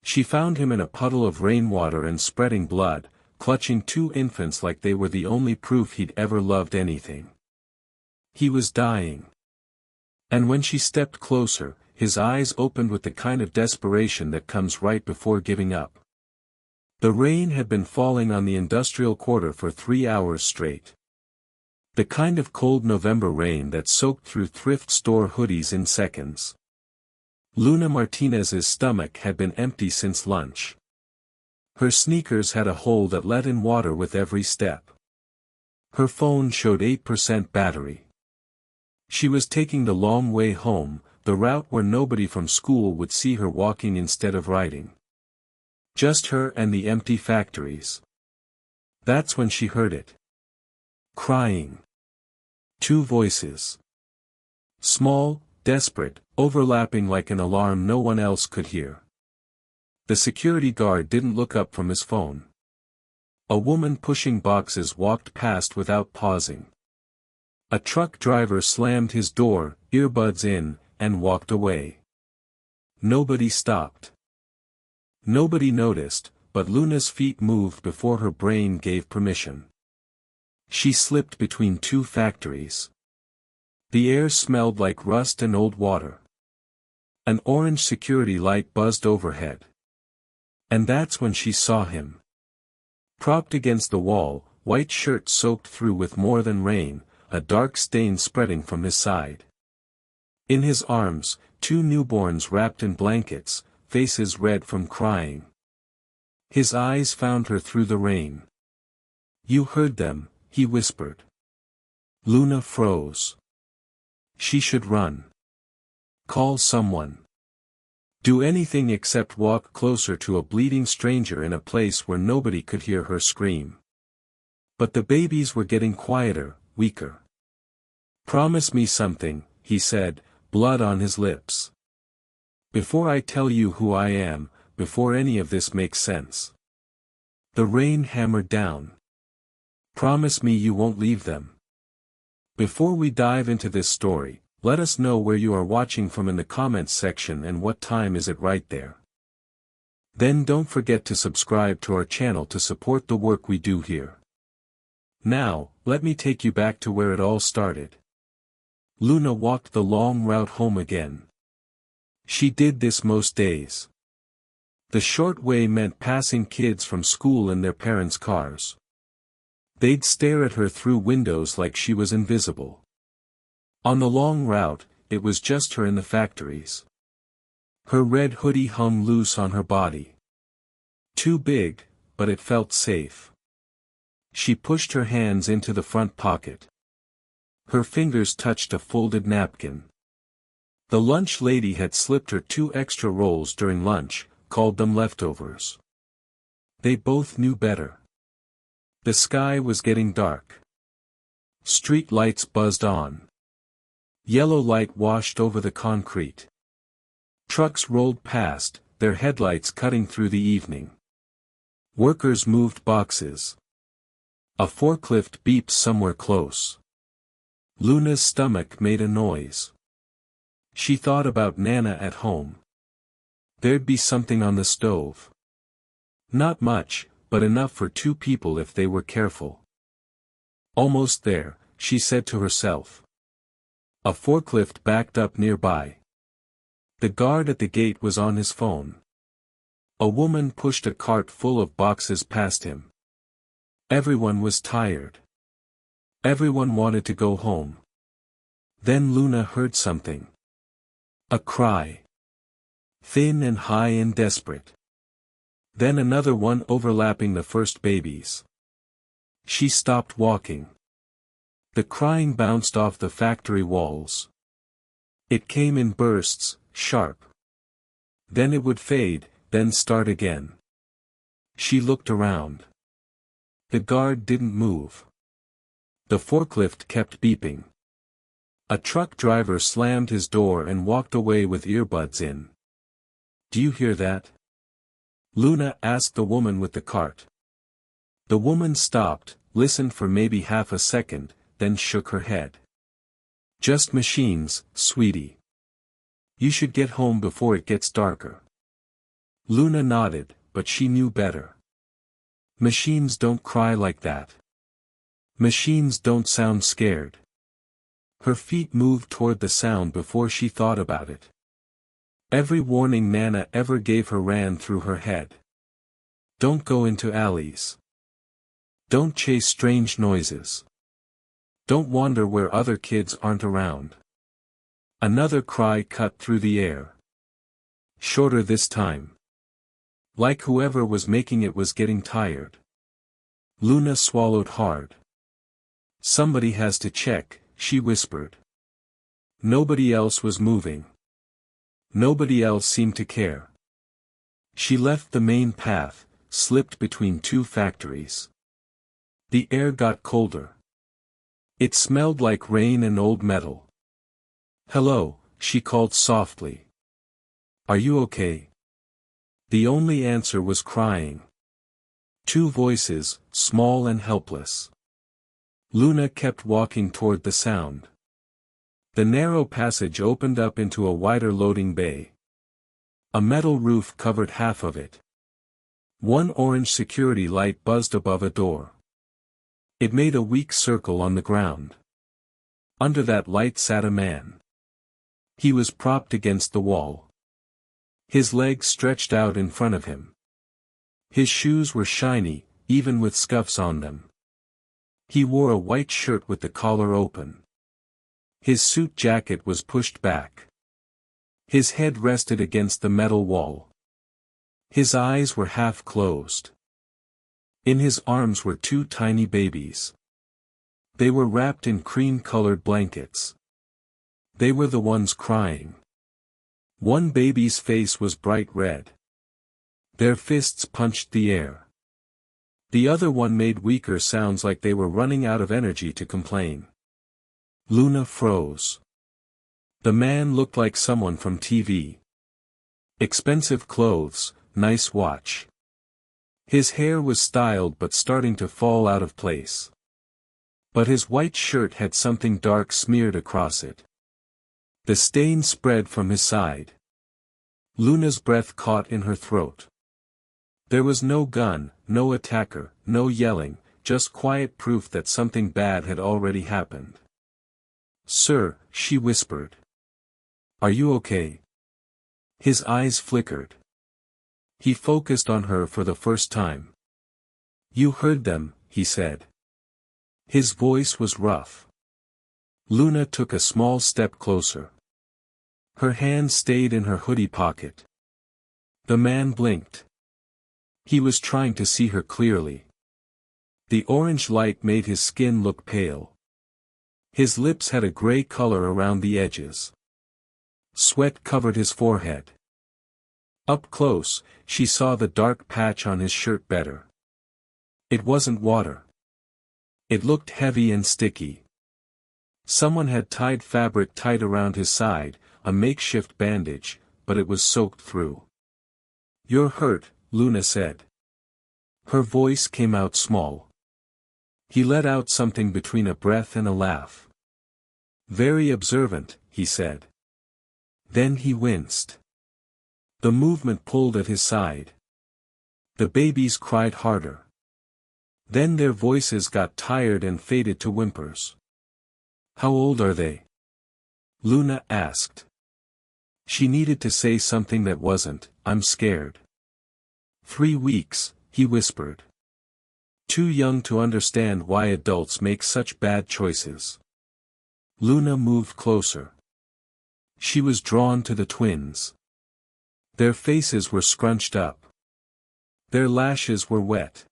She found him in a puddle of rainwater and spreating blood, clutching two infants like they were the only proof he'd ever loved anything. He was dying. And when she stepped closer, his eyes opened with the kind of desperation that comes right before giving up. The rain had been falling on the industrial quarter for 3 hours straight. The kind of cold November rain that soaked through thrift store hoodies in seconds. Luna Martinez's stomach had been empty since lunch. Her sneakers had a hole that let in water with every step. Her phone showed 8% battery. She was taking the long way home, the route where nobody from school would see her walking instead of riding. Just her and the empty factories. That's when she heard it. Crying. Two voices. Small, desperate, overlapping like an alarm no one else could hear. The security guard didn't look up from his phone. A woman pushing boxes walked past without pausing. A truck driver slammed his door, earbuds in, and walked away. Nobody stopped. Nobody noticed, but Luna's feet moved before her brain gave permission. She slipped between two factories. The air smelled like rust and old water. An orange security light buzzed overhead. And that's when she saw him. Propped against the wall, white shirt soaked through with more than rain, a dark stain spreading from his side. In his arms, two newborns wrapped in blankets, faces red from crying. His eyes found her through the rain. "You heard them," he whispered. Luna froze. She should run. Call someone. Do anything except walk closer to a bleeding stranger in a place where nobody could hear her scream. But the babies were getting quieter, weaker. "Promise me something," he said, blood on his lips. "Before I tell you who I am, before any of this makes sense." The rain hammered down. "Promise me you won't leave them. Before we dive into this story, let us know where you are watching from in the comments section and what time is it right there. Then don't forget to subscribe to our channel to support the work we do here. Now, let me take you back to where it all started. Luna walked the long route home again. She did this most days. The short way meant passing kids from school in their parents' cars. They'd stare at her through windows like she was invisible. On the long route, it was just her in the factories. Her red hoodie hung loose on her body. Too big, but it felt safe. She pushed her hands into the front pocket. Her fingers touched a folded napkin. The lunch lady had slipped her 2 extra rolls during lunch, called them leftovers. They both knew better. The sky was getting dark. Street lights buzzed on. Yellow light washed over the concrete. Trucks rolled past, their headlights cutting through the evening. Workers moved boxes. A forklift beeped somewhere close. Luna's stomach made a noise. She thought about Nana at home. There'd be something on the stove. Not much, but enough for 2 people if they were careful. Almost there, she said to herself. A forklift backed up nearby. The guard at the gate was on his phone. A woman pushed a cart full of boxes past him. Everyone was tired. Everyone wanted to go home. Then Luna heard something. A cry. Thin and high and desperate. Then another one overlapping the first babies. She stopped walking. The crying bounced off the factory walls. It came in bursts, sharp. Then it would fade, then start again. She looked around. The guard didn't move. The forklift kept beeping. A truck driver slammed his door and walked away with earbuds in. "Do you hear that?" Luna asked the woman with the cart. The woman stopped, listened for maybe half a second, then shook her head. "Just machines, sweetie. You should get home before it gets darker." Luna nodded, but she knew better. Machines don't cry like that. Machines don't sound scared. Her feet moved toward the sound before she thought about it. Every warning Nana ever gave her ran through her head. Don't go into alleys. Don't chase strange noises. Don't wander where other kids aren't around. Another cry cut through the air. Shorter this time. Like whoever was making it was getting tired. Luna swallowed hard. Somebody has to check, she whispered. Nobody else was moving. Nobody else seemed to care. She left the main path, slipped between two factories. The air got colder. It smelled like rain and old metal. Hello, she called softly. Are you okay? The only answer was crying. Two voices, small and helpless. Luna kept walking toward the sound. The narrow passage opened up into a wider loading bay. A metal roof covered half of it. One orange security light buzzed above a door. It made a weak circle on the ground. Under that light sat a man. He was propped against the wall. His legs stretched out in front of him. His shoes were shiny, even with scuffs on them. He wore a white shirt with the collar open. His suit jacket was pushed back. His head rested against the metal wall. His eyes were half closed. In his arms were two tiny babies. They were wrapped in cream-colored blankets. They were the ones crying. One baby's face was bright red. Their fists punched the air. The other one made weaker sounds like they were running out of energy to complain. Luna froze. The man looked like someone from TV. Expensive clothes, nice watch. His hair was styled but starting to fall out of place. But his white shirt had something dark smeared across it. The stain spread from his side. Luna's breath caught in her throat. There was no gun, no attacker, no yelling, just quiet proof that something bad had already happened. Sir, she whispered. Are you okay? His eyes flickered. He focused on her for the first time. You heard them, he said. His voice was rough. Luna took a small step closer. Her hand stayed in her hoodie pocket. The man blinked. He was trying to see her clearly. The orange light made his skin look pale. His lips had a gray color around the edges. Sweat covered his forehead. Up close, she saw the dark patch on his shirt better. It wasn't water. It looked heavy and sticky. Someone had tied fabric tight around his side, a makeshift bandage, but it was soaked through. You're hurt, Luna said. Her voice came out small. He let out something between a breath and a laugh. Very observant, he said. Then he winced. The movement pulled at his side. The babies cried harder. Then their voices got tired and faded to whimpers. How old are they? Luna asked. She needed to say something that wasn't, I'm scared. 3 weeks, he whispered. Too young to understand why adults make such bad choices. Luna moved closer. She was drawn to the twins. Their faces were scrunched up. Their lashes were wet.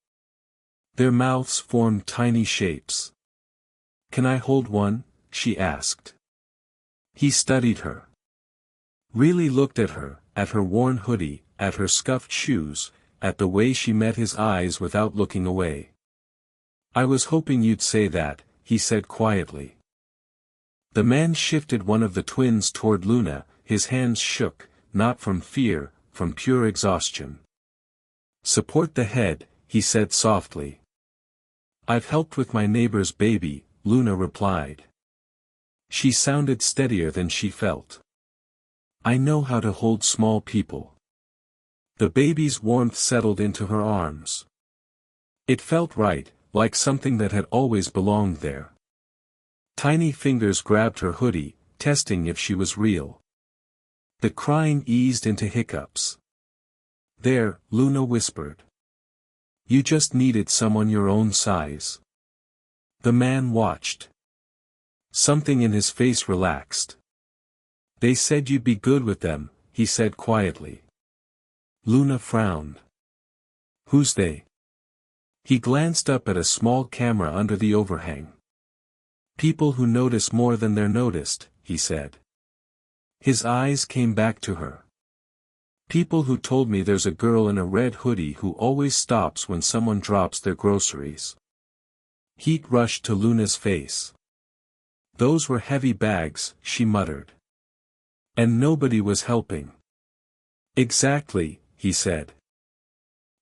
Their mouths formed tiny shapes. Can I hold one? She asked. He studied her. Really looked at her worn hoodie, at her scuffed shoes, at the way she met his eyes without looking away. I was hoping you'd say that, he said quietly. The man shifted one of the twins toward Luna, his hands shook, not from fear, from pure exhaustion. Support the head, he said softly. I've helped with my neighbor's baby, Luna replied. She sounded steadier than she felt. I know how to hold small people. The baby's warmth settled into her arms. It felt right, like something that had always belonged there. Tiny fingers grabbed her hoodie, testing if she was real. The crying eased into hiccups. "There," Luna whispered. "You just needed someone your own size." The man watched. Something in his face relaxed. "They said you'd be good with them," he said quietly. Luna frowned. "Who's they?" He glanced up at a small camera under the overhang. "People who notice more than they're noticed," he said. His eyes came back to her. "People who told me there's a girl in a red hoodie who always stops when someone drops their groceries." Heat rushed to Luna's face. "Those were heavy bags," she muttered. "And nobody was helping." "Exactly," he said.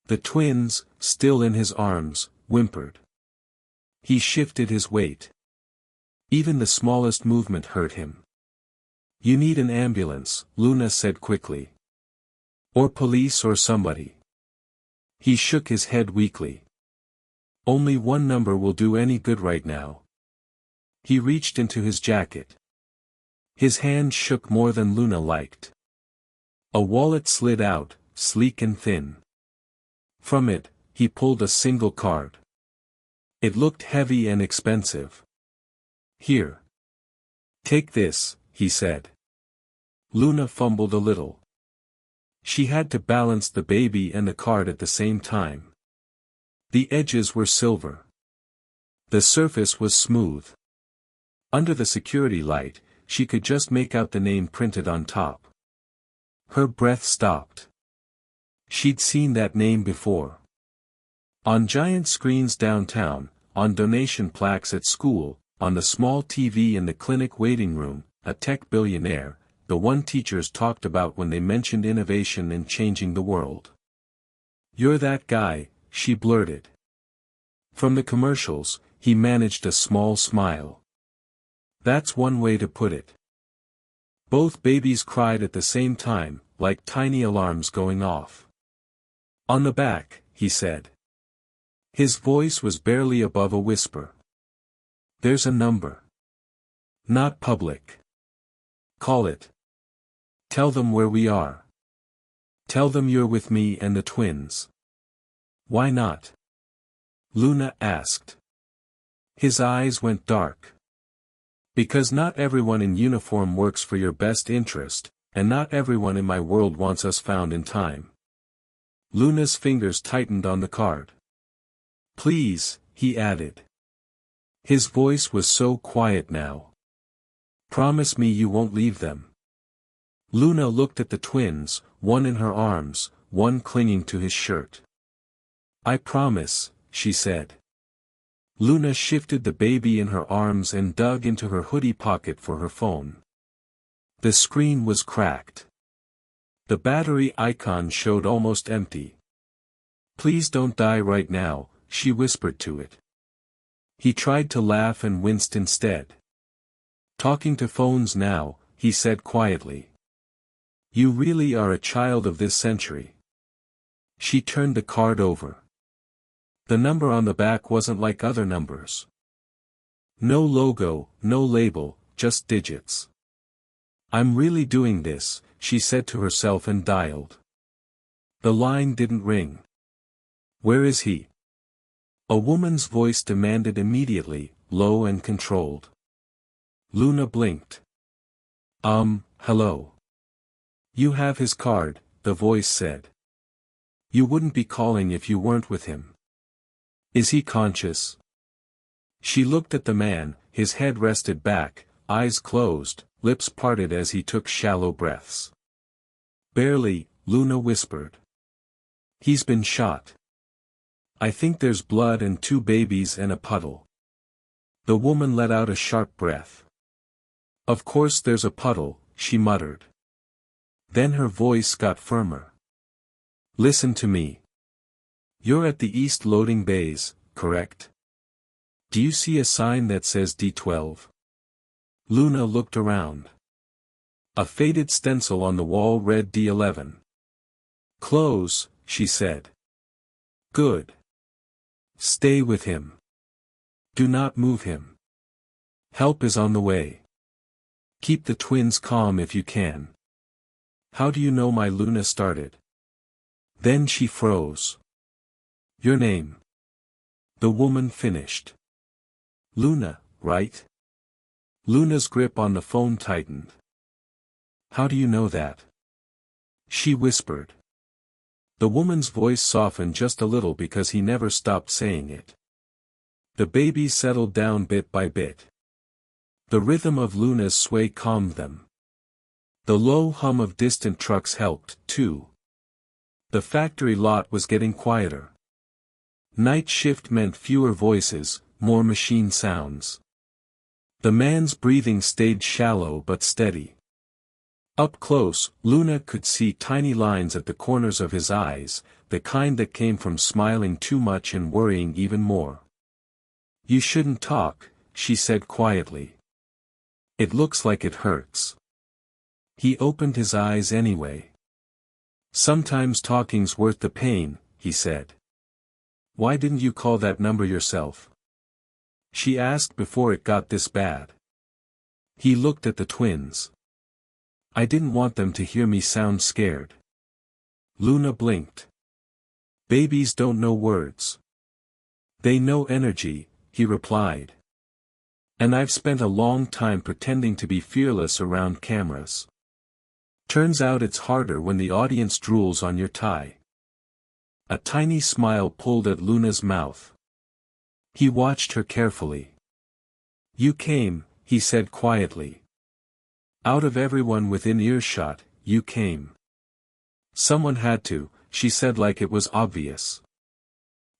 The twins, still in his arms, whimpered. He shifted his weight. Even the smallest movement hurt him. "You need an ambulance," Luna said quickly. "Or police or somebody." He shook his head weakly. "Only one number will do any good right now." He reached into his jacket. His hand shook more than Luna liked. A wallet slid out, sleek and thin. From it, he pulled a single card. It looked heavy and expensive. "Here. Take this," he said. Luna fumbled a little. She had to balance the baby and the card at the same time. The edges were silver. The surface was smooth. Under the security light, she could just make out the name printed on top. Her breath stopped. She'd seen that name before. On giant screens downtown, on donation plaques at school, on the small TV in the clinic waiting room, a tech billionaire, the one teachers talked about when they mentioned innovation and changing the world. "You're that guy," she blurted. From the commercials, he managed a small smile. "That's one way to put it." Both babies cried at the same time, like tiny alarms going off. "On the back," he said. His voice was barely above a whisper. "There's a number. Not public. Call it. Tell them where we are. Tell them you're with me and the twins." "Why not?" Luna asked. His eyes went dark. "Because not everyone in uniform works for your best interest, and not everyone in my world wants us found in time." Luna's fingers tightened on the card. "Please," he added. His voice was so quiet now. "Promise me you won't leave them." Luna looked at the twins, one in her arms, one clinging to his shirt. "I promise," she said. Luna shifted the baby in her arms and dug into her hoodie pocket for her phone. The screen was cracked. The battery icon showed almost empty. "Please don't die right now," she whispered to it. He tried to laugh and winced instead. "Talking to phones now," he said quietly. "You really are a child of this century." She turned the card over. The number on the back wasn't like other numbers. No logo, no label, just digits. "I'm really doing this," she said to herself and dialed. The line didn't ring. "Where is he?" A woman's voice demanded immediately, low and controlled. Luna blinked. Hello. "You have his card," the voice said. "You wouldn't be calling if you weren't with him." "Is he conscious?" She looked at the man, his head rested back, eyes closed, lips parted as he took shallow breaths. "Barely," Luna whispered. "He's been shot. I think there's blood and 2 babies and a puddle." The woman let out a sharp breath. "Of course there's a puddle," she muttered. Then her voice got firmer. "Listen to me. You're at the east loading bays, correct? Do you see a sign that says D12? Luna looked around. A faded stencil on the wall read D11. Close, she said. Good. Stay with him. Do not move him. Help is on the way. Keep the twins calm if you can. How do you know my Luna started? Then she froze. Your name. The woman finished. Luna, right? Luna's grip on the phone tightened. How do you know that? She whispered. The woman's voice softened just a little because he never stopped saying it. The babies settled down bit by bit. The rhythm of Luna's sway calmed them. The low hum of distant trucks helped, too. The factory lot was getting quieter. Night shift meant fewer voices, more machine sounds. The man's breathing stayed shallow but steady. Up close, Luna could see tiny lines at the corners of his eyes, the kind that came from smiling too much and worrying even more. You shouldn't talk, she said quietly. It looks like it hurts. He opened his eyes anyway. Sometimes talking's worth the pain, he said. Why didn't you call that number yourself? She asked before it got this bad. He looked at the twins. I didn't want them to hear me sound scared. Luna blinked. Babies don't know words. They know energy, he replied. And I've spent a long time pretending to be fearless around cameras. Turns out it's harder when the audience drools on your tie. A tiny smile pulled at Luna's mouth. He watched her carefully. You came, he said quietly. Out of everyone within earshot, you came. Someone had to, she said like it was obvious.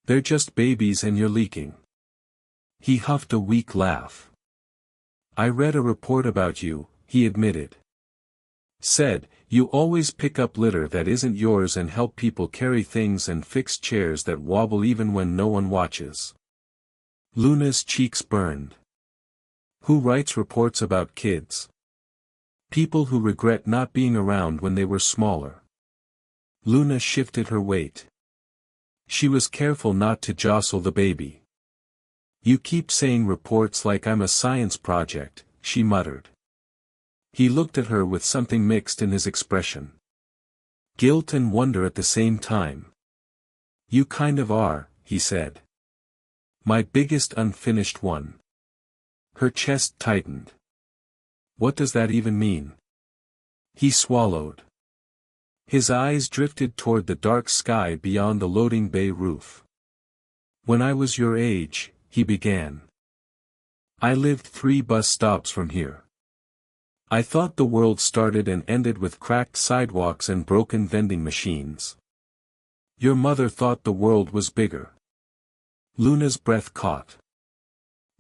They're just babies and you're leaking. He huffed a weak laugh. I read a report about you, he admitted. Said, you always pick up litter that isn't yours and help people carry things and fix chairs that wobble even when no one watches. Luna's cheeks burned. Who writes reports about kids? People who regret not being around when they were smaller. Luna shifted her weight. She was careful not to jostle the baby. You keep saying reports like I'm a science project, she muttered. He looked at her with something mixed in his expression. Guilt and wonder at the same time. You kind of are, he said. My biggest unfinished one. Her chest tightened. What does that even mean? He swallowed. His eyes drifted toward the dark sky beyond the loading bay roof. When I was your age, he began. I lived 3 bus stops from here. I thought the world started and ended with cracked sidewalks and broken vending machines. Your mother thought the world was bigger. Luna's breath caught.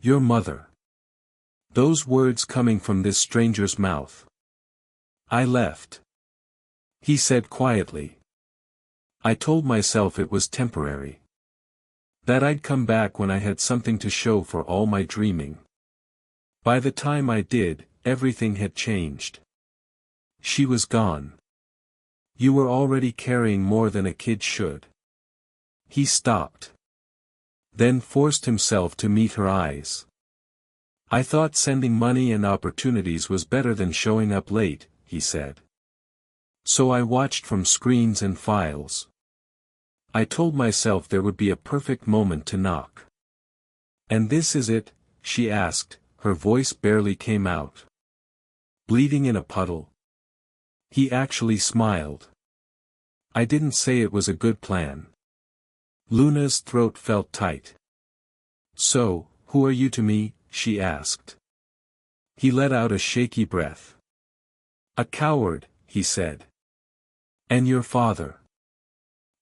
Your mother. Those words coming from this stranger's mouth. I left. He said quietly. I told myself it was temporary. That I'd come back when I had something to show for all my dreaming. By the time I did, everything had changed. She was gone. You were already carrying more than a kid should. He stopped. Then forced himself to meet her eyes. I thought sending money and opportunities was better than showing up late, he said. So I watched from screens and files. I told myself there would be a perfect moment to knock. And this is it, she asked, her voice barely came out. Bleeding in a puddle? He actually smiled. I didn't say it was a good plan. Luna's throat felt tight. So, who are you to me? She asked. He let out a shaky breath. A coward, he said. And your father?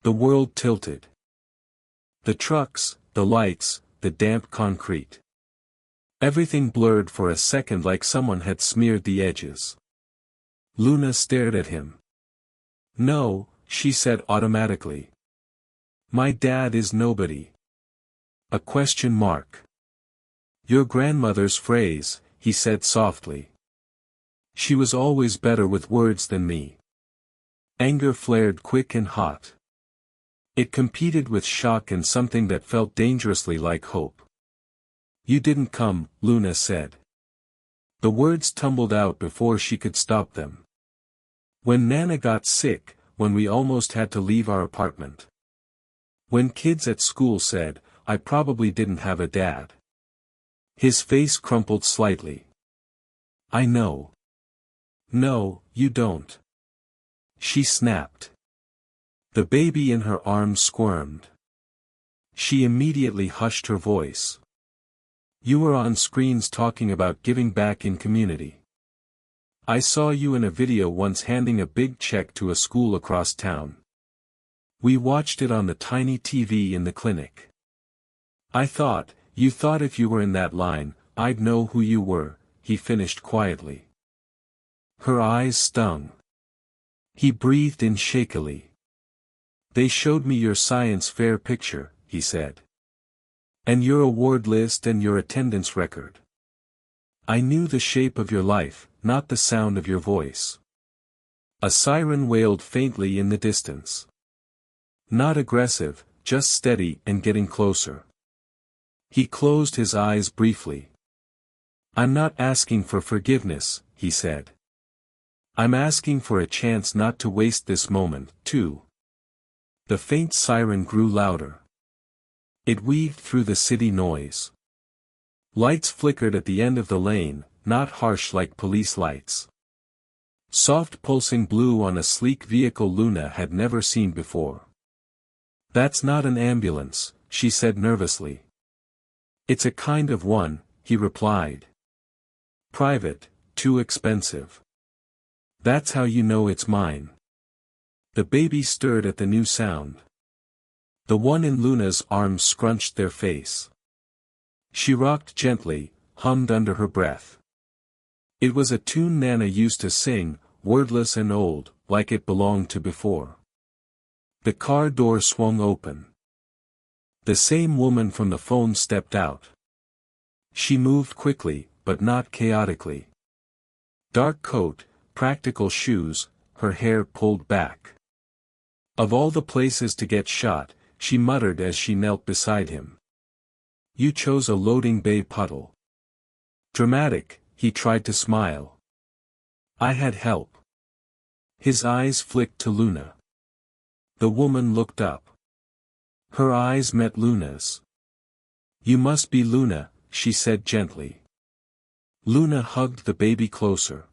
The world tilted. The trucks, the lights, the damp concrete. Everything blurred for a second like someone had smeared the edges. Luna stared at him. No, she said automatically. My dad is nobody. A question mark. Your grandmother's phrase, he said softly. She was always better with words than me. Anger flared quick and hot. It competed with shock and something that felt dangerously like hope. "You didn't come," Luna said. The words tumbled out before she could stop them. "When Nana got sick, when we almost had to leave our apartment. When kids at school said, I probably didn't have a dad." His face crumpled slightly. "I know." "No, you don't." She snapped. The baby in her arms squirmed. She immediately hushed her voice. "You were on screens talking about giving back in community. I saw you in a video once handing a big check to a school across town. We watched it on the tiny TV in the clinic. I thought, you thought if you were in that line, I'd know who you were," he finished quietly. Her eyes stung. He breathed in shakily. "They showed me your science fair picture," he said. "And your award list and your attendance record. I knew the shape of your life, not the sound of your voice." A siren wailed faintly in the distance. Not aggressive, just steady and getting closer. He closed his eyes briefly. "I'm not asking for forgiveness," he said. "I'm asking for a chance not to waste this moment, too." The faint siren grew louder. It weaved through the city noise. Lights flickered at the end of the lane, not harsh like police lights. Soft pulsing blue on a sleek vehicle Luna had never seen before. "That's not an ambulance," she said nervously. "It's a kind of one," he replied. "Private, too expensive." "That's how you know it's mine." The baby stirred at the new sound. The one in Luna's arms scrunched their face. She rocked gently, hummed under her breath. It was a tune Nana used to sing, wordless and old, like it belonged to before. The car door swung open. The same woman from the phone stepped out. She moved quickly, but not chaotically. Dark coat, practical shoes, her hair pulled back. "Of all the places to get shot," she muttered as she knelt beside him. "You chose a loading bay puddle." Dramatic, he tried to smile. "I had help." His eyes flicked to Luna. The woman looked up. Her eyes met Luna's. "You must be Luna," she said gently. Luna hugged the baby closer.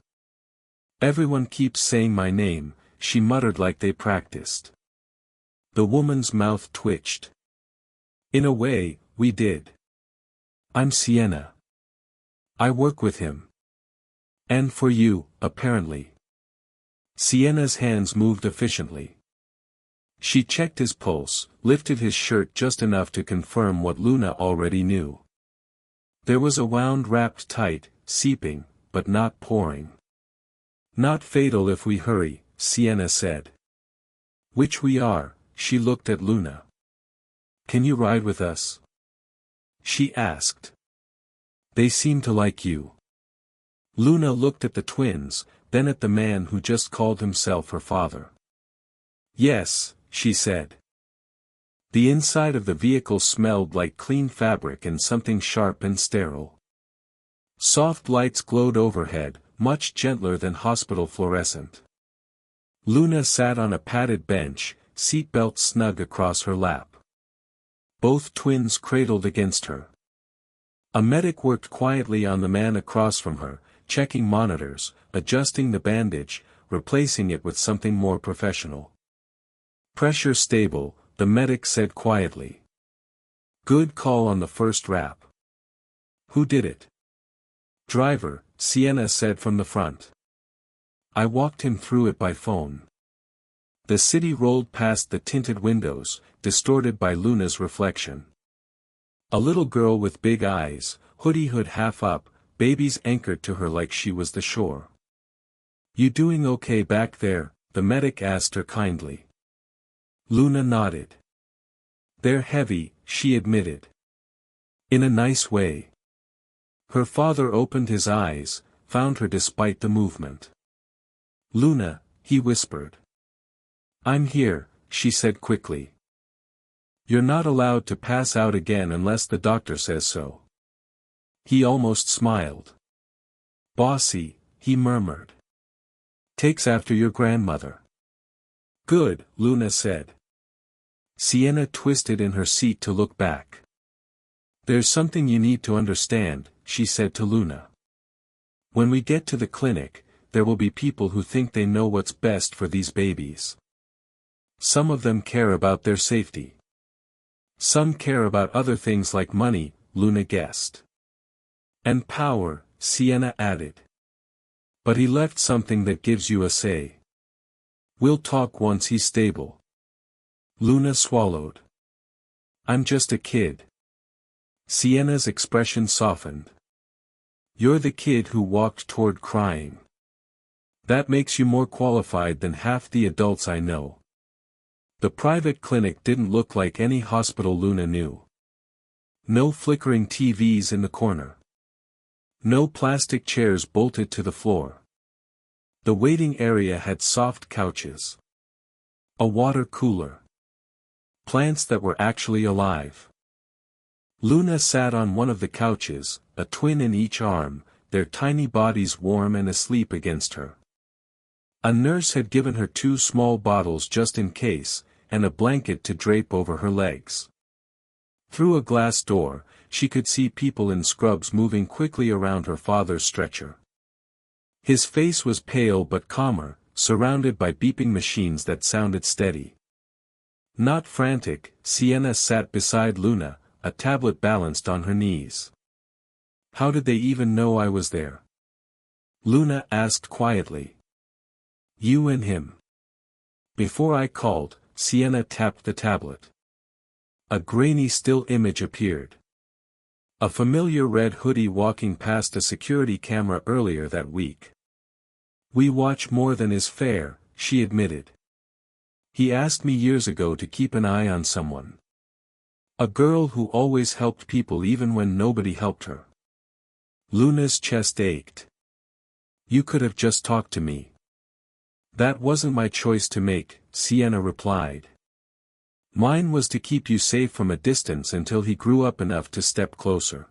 "Everyone keeps saying my name," she muttered like they practiced. The woman's mouth twitched. "In a way, we did. I'm Sienna. I work with him. And for you, apparently." Sienna's hands moved efficiently. She checked his pulse, lifted his shirt just enough to confirm what Luna already knew. There was a wound wrapped tight, seeping, but not pouring. "Not fatal if we hurry," Sienna said. "Which we are." She looked at Luna. "Can you ride with us?" she asked. "They seem to like you." Luna looked at the twins, then at the man who just called himself her father. "Yes," she said. The inside of the vehicle smelled like clean fabric and something sharp and sterile. Soft lights glowed overhead, much gentler than hospital fluorescent. Luna sat on a padded bench, seatbelt snug across her lap. Both twins cradled against her. A medic worked quietly on the man across from her, checking monitors, adjusting the bandage, replacing it with something more professional. "Pressure stable," the medic said quietly. "Good call on the first wrap." "Who did it?" "Driver," Sienna said from the front. "I walked him through it by phone." The city rolled past the tinted windows, distorted by Luna's reflection. A little girl with big eyes, hoodie hood half up, babies anchored to her like she was the shore. "You doing okay back there?" the medic asked her kindly. Luna nodded. "They're heavy," she admitted. "In a nice way." Her father opened his eyes, found her despite the movement. "Luna," he whispered. I'm here, she said quickly. You're not allowed to pass out again unless the doctor says so. He almost smiled. Bossy, he murmured. Takes after your grandmother. Good, Luna said. Sienna twisted in her seat to look back. There's something you need to understand, she said to Luna. When we get to the clinic, there will be people who think they know what's best for these babies. Some of them care about their safety. Some care about other things like money, Luna guessed. And power, Sienna added. But he left something that gives you a say. We'll talk once he's stable. Luna swallowed. I'm just a kid. Sienna's expression softened. You're the kid who walked toward crying. That makes you more qualified than half the adults I know. The private clinic didn't look like any hospital Luna knew. No flickering TVs in the corner. No plastic chairs bolted to the floor. The waiting area had soft couches. A water cooler. Plants that were actually alive. Luna sat on one of the couches, a twin in each arm, their tiny bodies warm and asleep against her. A nurse had given her 2 small bottles just in case, and a blanket to drape over her legs. Through a glass door, she could see people in scrubs moving quickly around her father's stretcher. His face was pale but calmer, surrounded by beeping machines that sounded steady. Not frantic, Sienna sat beside Luna, a tablet balanced on her knees. How did they even know I was there? Luna asked quietly. You and him. Before I called, Sienna tapped the tablet. A grainy still image appeared. A familiar red hoodie walking past a security camera earlier that week. We watch more than is fair, she admitted. He asked me years ago to keep an eye on someone. A girl who always helped people even when nobody helped her. Luna's chest ached. You could have just talked to me. That wasn't my choice to make, Sienna replied. Mine was to keep you safe from a distance until he grew up enough to step closer.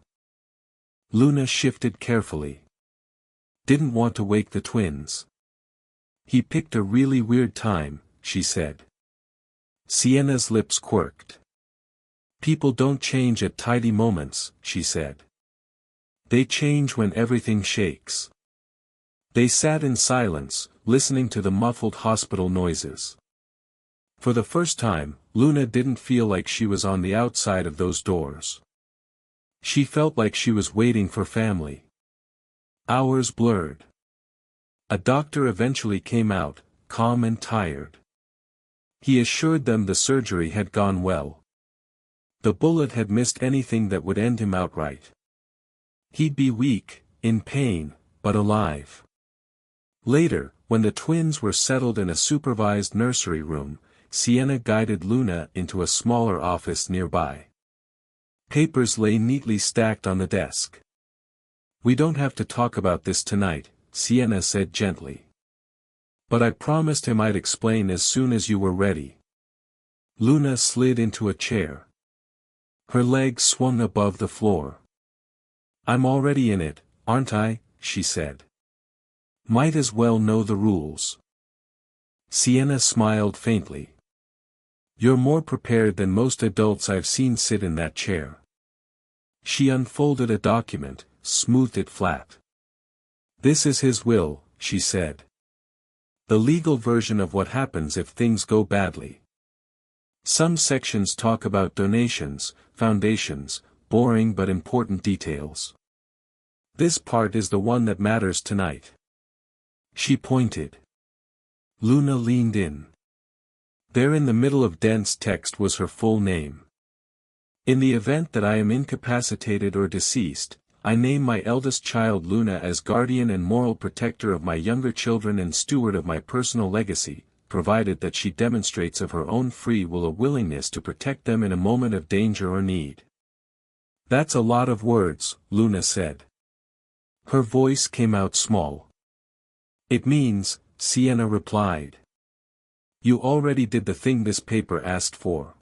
Luna shifted carefully. Didn't want to wake the twins. He picked a really weird time, she said. Sienna's lips quirked. People don't change at tidy moments, she said. They change when everything shakes. They sat in silence, listening to the muffled hospital noises. For the first time, Luna didn't feel like she was on the outside of those doors. She felt like she was waiting for family. Hours blurred. A doctor eventually came out, calm and tired. He assured them the surgery had gone well. The bullet had missed anything that would end him outright. He'd be weak, in pain, but alive. Later, when the twins were settled in a supervised nursery room, Sienna guided Luna into a smaller office nearby. Papers lay neatly stacked on the desk. We don't have to talk about this tonight, Sienna said gently. But I promised him I'd explain as soon as you were ready. Luna slid into a chair. Her legs swung above the floor. I'm already in it, aren't I? She said. Might as well know the rules. Sienna smiled faintly. You're more prepared than most adults I've seen sit in that chair. She unfolded a document, smoothed it flat. This is his will, she said. The legal version of what happens if things go badly. Some sections talk about donations, foundations, boring but important details. This part is the one that matters tonight. She pointed. Luna leaned in. There in the middle of dense text was her full name. In the event that I am incapacitated or deceased, I name my eldest child Luna as guardian and moral protector of my younger children and steward of my personal legacy, provided that she demonstrates of her own free will a willingness to protect them in a moment of danger or need. That's a lot of words, Luna said. Her voice came out small. It means, Sienna replied. You already did the thing this paper asked for.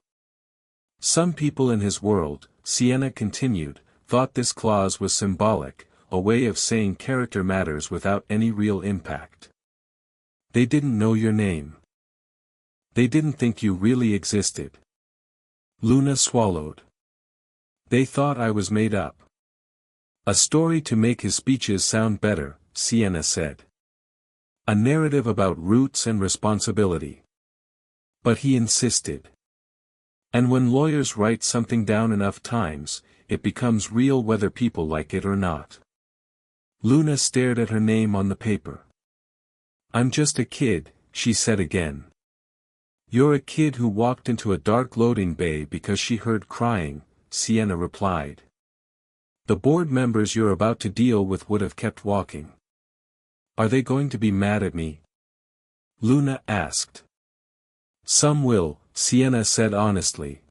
Some people in his world, Sienna continued, thought this clause was symbolic, a way of saying character matters without any real impact. They didn't know your name. They didn't think you really existed. Luna swallowed. They thought I was made up. A story to make his speeches sound better, Sienna said. A narrative about roots and responsibility. But he insisted. And when lawyers write something down enough times, it becomes real whether people like it or not. Luna stared at her name on the paper. I'm just a kid, she said again. You're a kid who walked into a dark loading bay because she heard crying, Sienna replied. The board members you're about to deal with would have kept walking. Are they going to be mad at me? Luna asked. Some will, Sienna said honestly.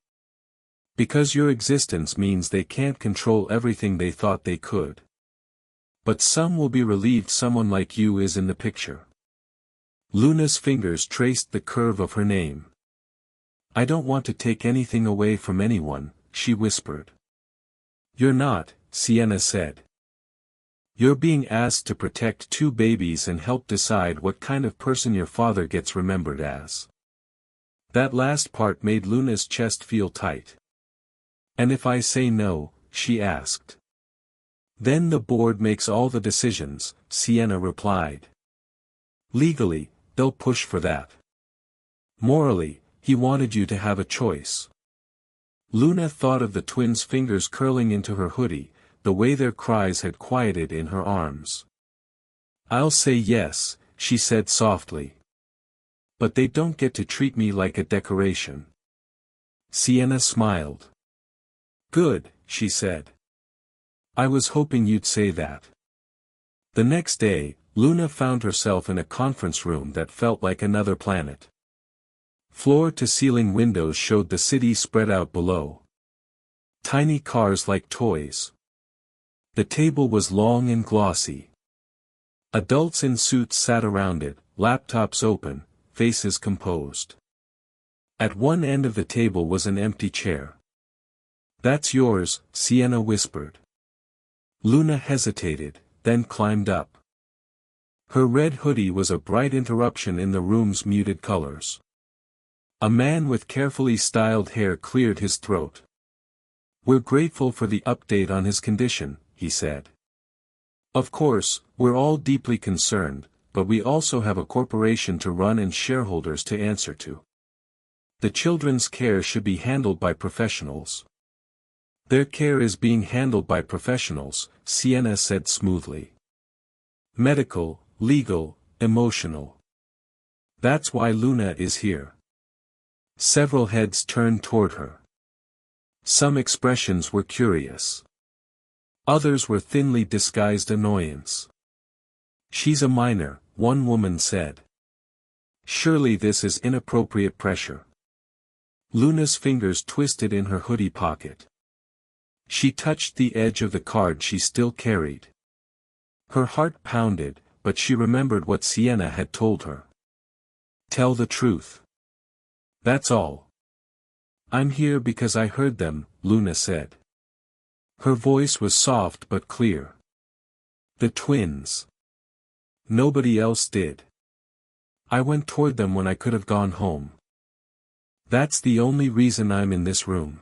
Because your existence means they can't control everything they thought they could. But some will be relieved someone like you is in the picture. Luna's fingers traced the curve of her name. I don't want to take anything away from anyone, she whispered. You're not, Sienna said. You're being asked to protect 2 babies and help decide what kind of person your father gets remembered as. That last part made Luna's chest feel tight. And if I say no, she asked. Then the board makes all the decisions, Sienna replied. Legally, they'll push for that. Morally, he wanted you to have a choice. Luna thought of the twins' fingers curling into her hoodie, the way their cries had quieted in her arms. I'll say yes, she said softly. But they don't get to treat me like a decoration. Sienna smiled. Good, she said. I was hoping you'd say that. The next day, Luna found herself in a conference room that felt like another planet. Floor-to-ceiling windows showed the city spread out below. Tiny cars like toys. The table was long and glossy. Adults in suits sat around it, laptops open, faces composed. At one end of the table was an empty chair. That's yours, Sienna whispered. Luna hesitated, then climbed up. Her red hoodie was a bright interruption in the room's muted colors. A man with carefully styled hair cleared his throat. We're grateful for the update on his condition, he said. Of course, we're all deeply concerned, but we also have a corporation to run and shareholders to answer to. The children's care should be handled by professionals. Their care is being handled by professionals, Sienna said smoothly. Medical, legal, emotional. That's why Luna is here. Several heads turned toward her. Some expressions were curious. Others were thinly disguised annoyance. She's a minor, one woman said. Surely this is inappropriate pressure. Luna's fingers twisted in her hoodie pocket. She touched the edge of the card she still carried. Her heart pounded, but she remembered what Sienna had told her. Tell the truth. That's all. I'm here because I heard them, Luna said. Her voice was soft but clear. The twins. Nobody else did. I went toward them when I could have gone home. That's the only reason I'm in this room.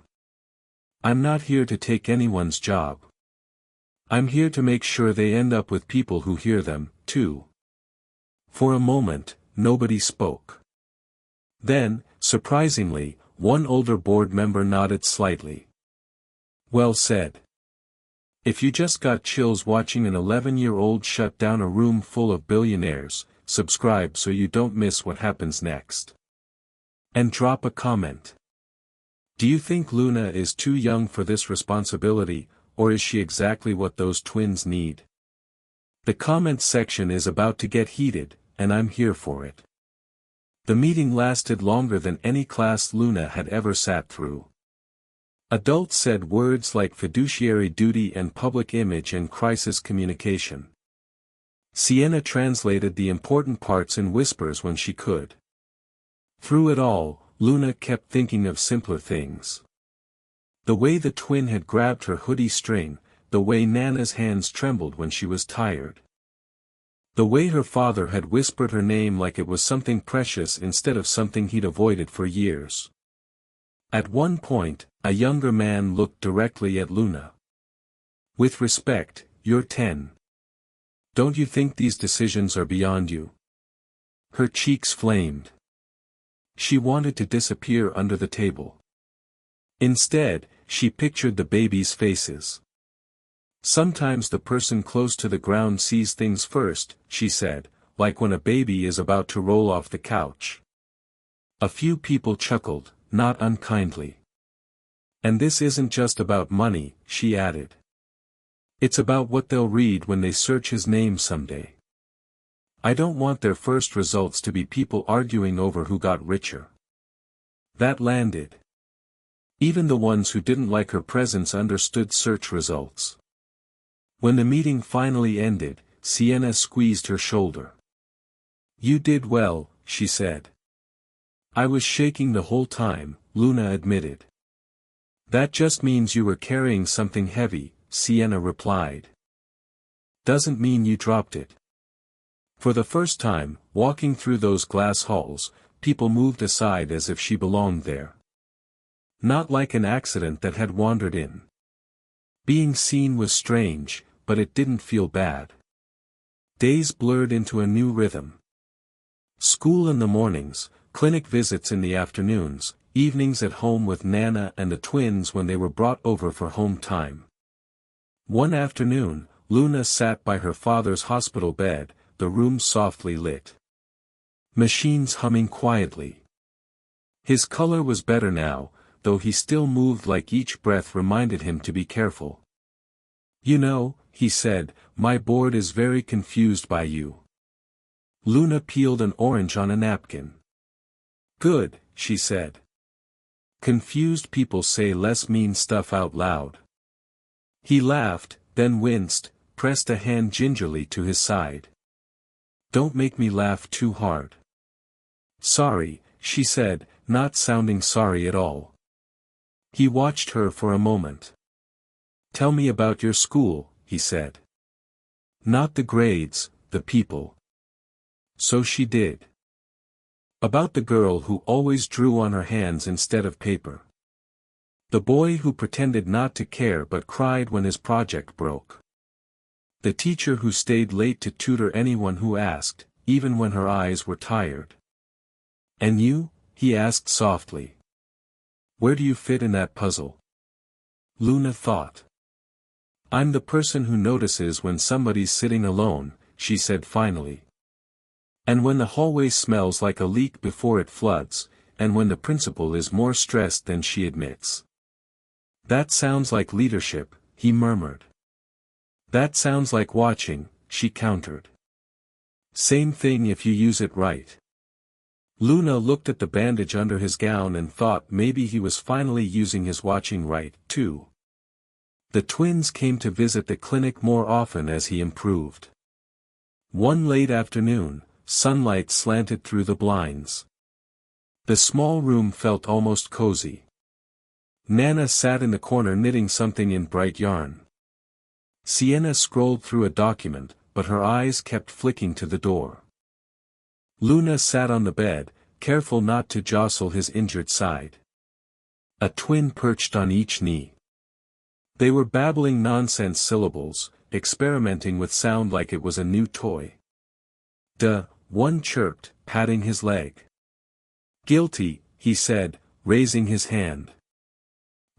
I'm not here to take anyone's job. I'm here to make sure they end up with people who hear them, too. For a moment, nobody spoke. Then, surprisingly, one older board member nodded slightly. Well said. If you just got chills watching an 11-year-old shut down a room full of billionaires, subscribe so you don't miss what happens next. And drop a comment. Do you think Luna is too young for this responsibility, or is she exactly what those twins need? The comments section is about to get heated, and I'm here for it. The meeting lasted longer than any class Luna had ever sat through. Adults said words like fiduciary duty and public image and crisis communication. Sienna translated the important parts in whispers when she could. Through it all, Luna kept thinking of simpler things. The way the twin had grabbed her hoodie string, the way Nana's hands trembled when she was tired. The way her father had whispered her name like it was something precious instead of something he'd avoided for years. At one point, a younger man looked directly at Luna. "With respect, you're 10. Don't you think these decisions are beyond you?" Her cheeks flamed. She wanted to disappear under the table. Instead, she pictured the babies' faces. "Sometimes the person close to the ground sees things first," she said, "like when a baby is about to roll off the couch." A few people chuckled, not unkindly. "And this isn't just about money," she added. "It's about what they'll read when they search his name someday. I don't want their first results to be people arguing over who got richer." That landed. Even the ones who didn't like her presence understood search results. When the meeting finally ended, Sienna squeezed her shoulder. "You did well," she said. "I was shaking the whole time," Luna admitted. "That just means you were carrying something heavy," Sienna replied. "Doesn't mean you dropped it." For the first time, walking through those glass halls, people moved aside as if she belonged there. Not like an accident that had wandered in. Being seen was strange, but it didn't feel bad. Days blurred into a new rhythm. School in the mornings, clinic visits in the afternoons, evenings at home with Nana and the twins when they were brought over for home time. One afternoon, Luna sat by her father's hospital bed, the room softly lit. Machines humming quietly. His color was better now, though he still moved like each breath reminded him to be careful. "You know," he said, "my board is very confused by you." Luna peeled an orange on a napkin. "Good," she said. "Confused people say less mean stuff out loud." He laughed, then winced, pressed a hand gingerly to his side. "Don't make me laugh too hard." "Sorry," she said, not sounding sorry at all. He watched her for a moment. "Tell me about your school," he said. "Not the grades, the people." So she did. About the girl who always drew on her hands instead of paper. The boy who pretended not to care but cried when his project broke. The teacher who stayed late to tutor anyone who asked, even when her eyes were tired. "And you?" he asked softly. "Where do you fit in that puzzle?" Luna thought. "I'm the person who notices when somebody's sitting alone," she said finally. "And when the hallway smells like a leak before it floods, and when the principal is more stressed than she admits." "That sounds like leadership," he murmured. "That sounds like watching," she countered. "Same thing if you use it right." Luna looked at the bandage under his gown and thought maybe he was finally using his watching right, too. The twins came to visit the clinic more often as he improved. One late afternoon, sunlight slanted through the blinds. The small room felt almost cozy. Nana sat in the corner knitting something in bright yarn. Sienna scrolled through a document, but her eyes kept flicking to the door. Luna sat on the bed, careful not to jostle his injured side. A twin perched on each knee. They were babbling nonsense syllables, experimenting with sound like it was a new toy. "Duh," one chirped, patting his leg. "Guilty," he said, raising his hand.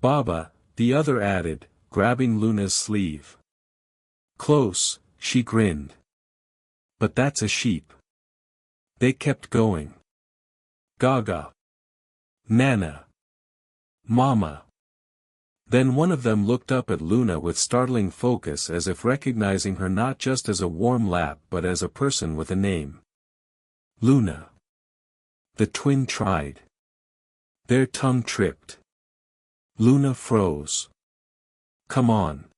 "Baba," the other added, grabbing Luna's sleeve. "Close," she grinned. "But that's a sheep." They kept going. "Gaga. Nana. Mama." Then one of them looked up at Luna with startling focus as if recognizing her not just as a warm lap but as a person with a name. "Luna." The twin tried. Their tongue tripped. Luna froze. "Come on."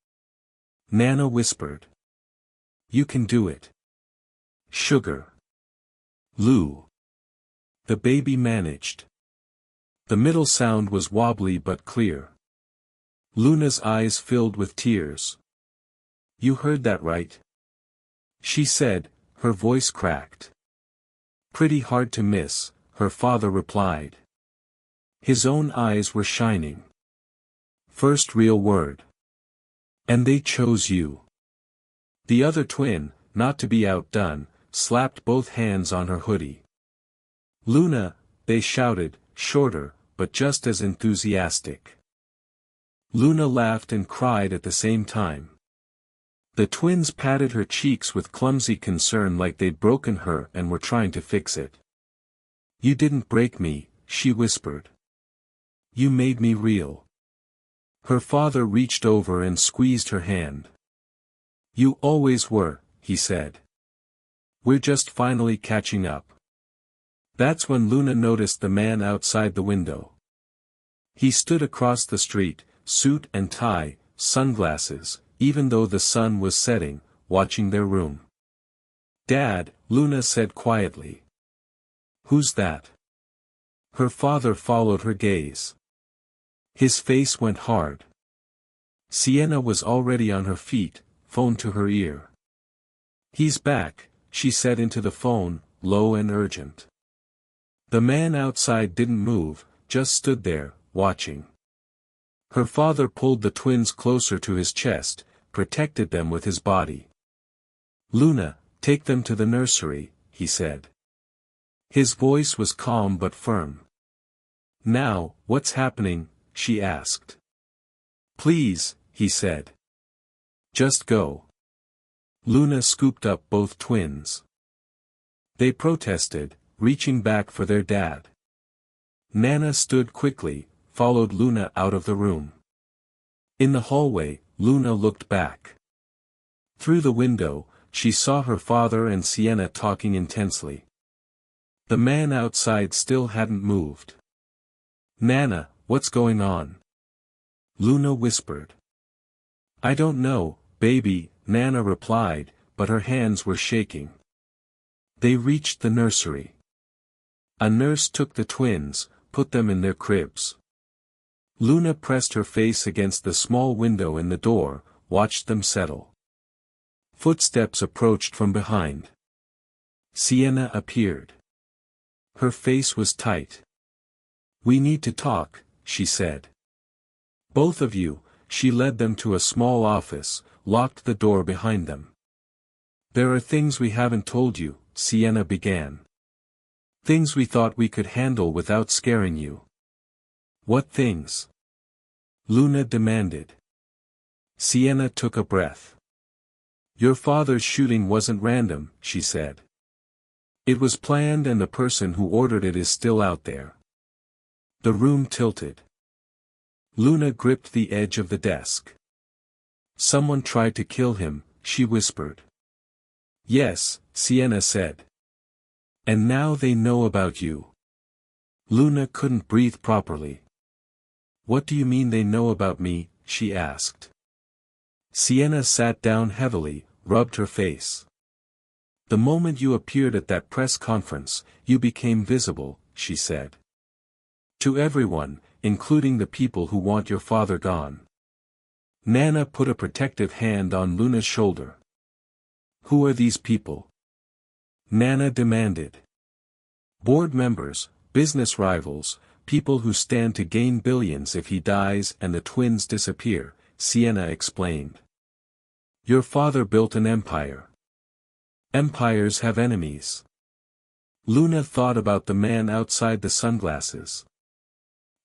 Nana whispered. "You can do it." "Sugar." "Lou." The baby managed. The middle sound was wobbly but clear. Luna's eyes filled with tears. You heard that right? She said, her voice cracked. Pretty hard to miss, her father replied. His own eyes were shining. First real word. And they chose you. The other twin, not to be outdone, slapped both hands on her hoodie. Luna, they shouted, shorter, but just as enthusiastic. Luna laughed and cried at the same time. The twins patted her cheeks with clumsy concern like they'd broken her and were trying to fix it. You didn't break me, she whispered. You made me real. Her father reached over and squeezed her hand. You always were, he said. We're just finally catching up. That's when Luna noticed the man outside the window. He stood across the street, suit and tie, sunglasses, even though the sun was setting, watching their room. Dad, Luna said quietly. Who's that? Her father followed her gaze. His face went hard. Sienna was already on her feet, phone to her ear. He's back, she said into the phone, low and urgent. The man outside didn't move, just stood there, watching. Her father pulled the twins closer to his chest, protected them with his body. Luna, take them to the nursery, he said. His voice was calm but firm. Now, what's happening? She asked. Please, he said. Just go. Luna scooped up both twins. They protested, reaching back for their dad. Nana stood quickly, followed Luna out of the room. In the hallway, Luna looked back. Through the window, she saw her father and Sienna talking intensely. The man outside still hadn't moved. Nana, what's going on? Luna whispered. I don't know, baby, Nana replied, but her hands were shaking. They reached the nursery. A nurse took the twins, put them in their cribs. Luna pressed her face against the small window in the door, watched them settle. Footsteps approached from behind. Sienna appeared. Her face was tight. We need to talk, she said. Both of you, she led them to a small office, locked the door behind them. There are things we haven't told you, Sienna began. Things we thought we could handle without scaring you. What things? Luna demanded. Sienna took a breath. Your father's shooting wasn't random, she said. It was planned and the person who ordered it is still out there. The room tilted. Luna gripped the edge of the desk. Someone tried to kill him, she whispered. Yes, Sienna said. And now they know about you. Luna couldn't breathe properly. What do you mean they know about me? She asked. Sienna sat down heavily, rubbed her face. The moment you appeared at that press conference, you became visible, she said. To everyone, including the people who want your father gone. Nana put a protective hand on Luna's shoulder. Who are these people? Nana demanded. Board members, business rivals, people who stand to gain billions if he dies and the twins disappear, Sienna explained. Your father built an empire. Empires have enemies. Luna thought about the man outside the sunglasses.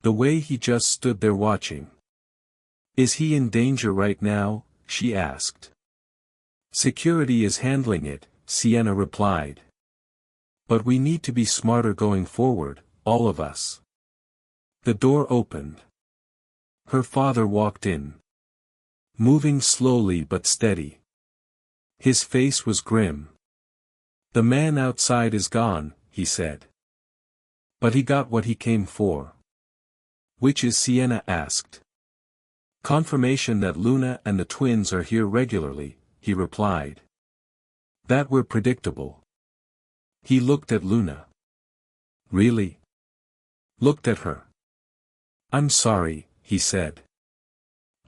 The way he just stood there watching. Is he in danger right now? She asked. Security is handling it, Sienna replied. But we need to be smarter going forward, all of us. The door opened. Her father walked in. Moving slowly but steady. His face was grim. The man outside is gone, he said. But he got what he came for. Which is? Sienna asked. Confirmation that Luna and the twins are here regularly, he replied. That were predictable. He looked at Luna. Really? Looked at her. I'm sorry, he said.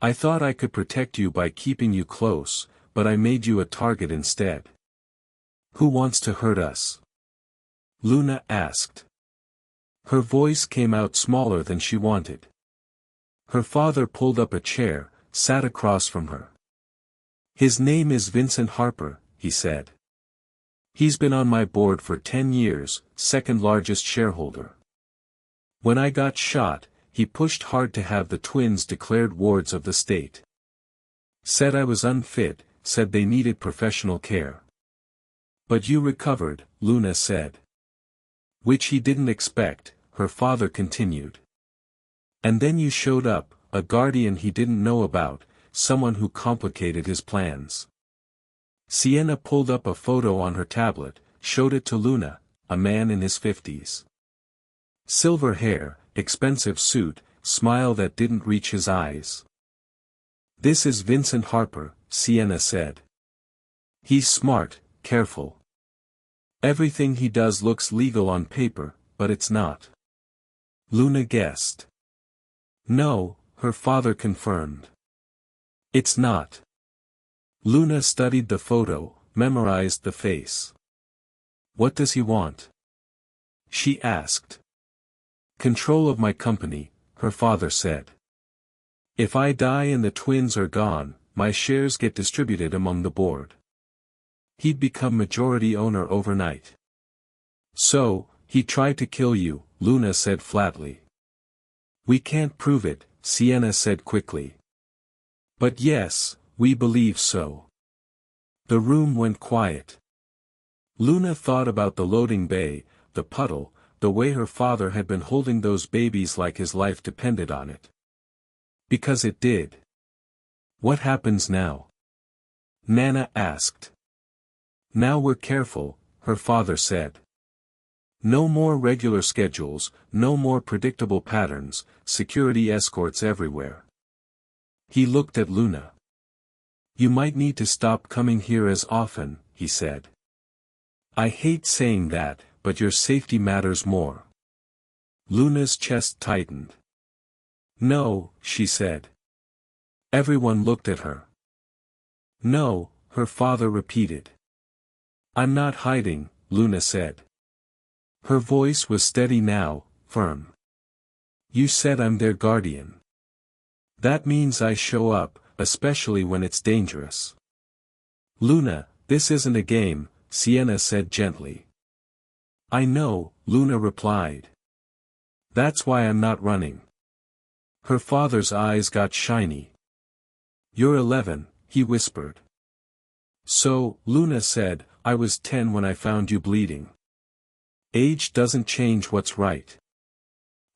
I thought I could protect you by keeping you close, but I made you a target instead. Who wants to hurt us? Luna asked. Her voice came out smaller than she wanted. Her father pulled up a chair, sat across from her. His name is Vincent Harper, he said. He's been on my board for 10 years, second largest shareholder. When I got shot, he pushed hard to have the twins declared wards of the state. Said I was unfit, said they needed professional care. But you recovered, Luna said. Which he didn't expect, her father continued. And then you showed up, a guardian he didn't know about, someone who complicated his plans. Sienna pulled up a photo on her tablet, showed it to Luna, a man in his 50s. Silver hair, expensive suit, smile that didn't reach his eyes. This is Vincent Harper, Sienna said. He's smart, careful. Everything he does looks legal on paper, but it's not. Luna guessed. No, her father confirmed. It's not. Luna studied the photo, memorized the face. What does he want? She asked. Control of my company, her father said. If I die and the twins are gone, my shares get distributed among the board. He'd become majority owner overnight. So, he tried to kill you, Luna said flatly. We can't prove it, Sienna said quickly. But yes, we believe so. The room went quiet. Luna thought about the loading bay, the puddle, the way her father had been holding those babies like his life depended on it. Because it did. What happens now? Nana asked. Now we're careful, her father said. No more regular schedules, no more predictable patterns, security escorts everywhere. He looked at Luna. You might need to stop coming here as often, he said. I hate saying that, but your safety matters more. Luna's chest tightened. No, she said. Everyone looked at her. No, her father repeated. I'm not hiding, Luna said. Her voice was steady now, firm. You said I'm their guardian. That means I show up, especially when it's dangerous. Luna, this isn't a game, Sienna said gently. I know, Luna replied. That's why I'm not running. Her father's eyes got shiny. You're 11, he whispered. So, Luna said, I was 10 when I found you bleeding. Age doesn't change what's right.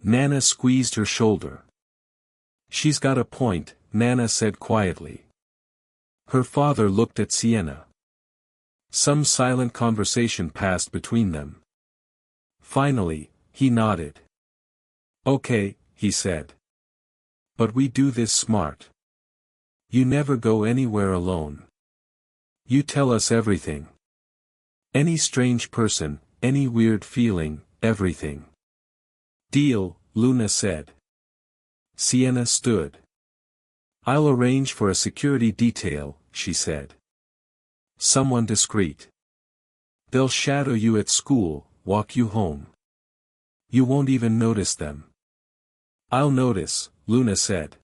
Nana squeezed her shoulder. She's got a point, Nana said quietly. Her father looked at Sienna. Some silent conversation passed between them. Finally, he nodded. Okay, he said. But we do this smart. You never go anywhere alone. You tell us everything. Any strange person, any weird feeling, everything. Deal, Luna said. Sienna stood. I'll arrange for a security detail, she said. Someone discreet. They'll shadow you at school, walk you home. You won't even notice them. I'll notice, Luna said.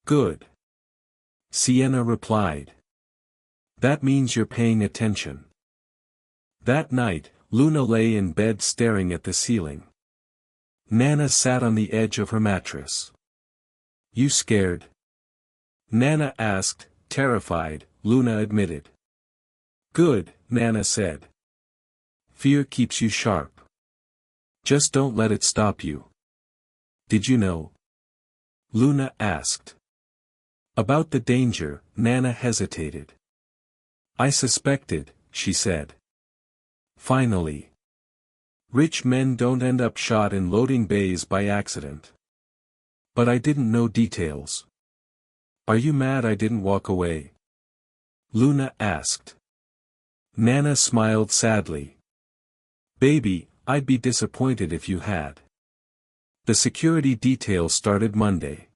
Good. Sienna replied. That means you're paying attention. That night, Luna lay in bed staring at the ceiling. Nana sat on the edge of her mattress. You scared? Nana asked, terrified, Luna admitted. Good, Nana said. Fear keeps you sharp. Just don't let it stop you. Did you know? Luna asked. About the danger, Nana hesitated. I suspected, she said. Finally. Rich men don't end up shot in loading bays by accident. But I didn't know details. Are you mad I didn't walk away? Luna asked. Nana smiled sadly. Baby, I'd be disappointed if you had. The security detail started Monday.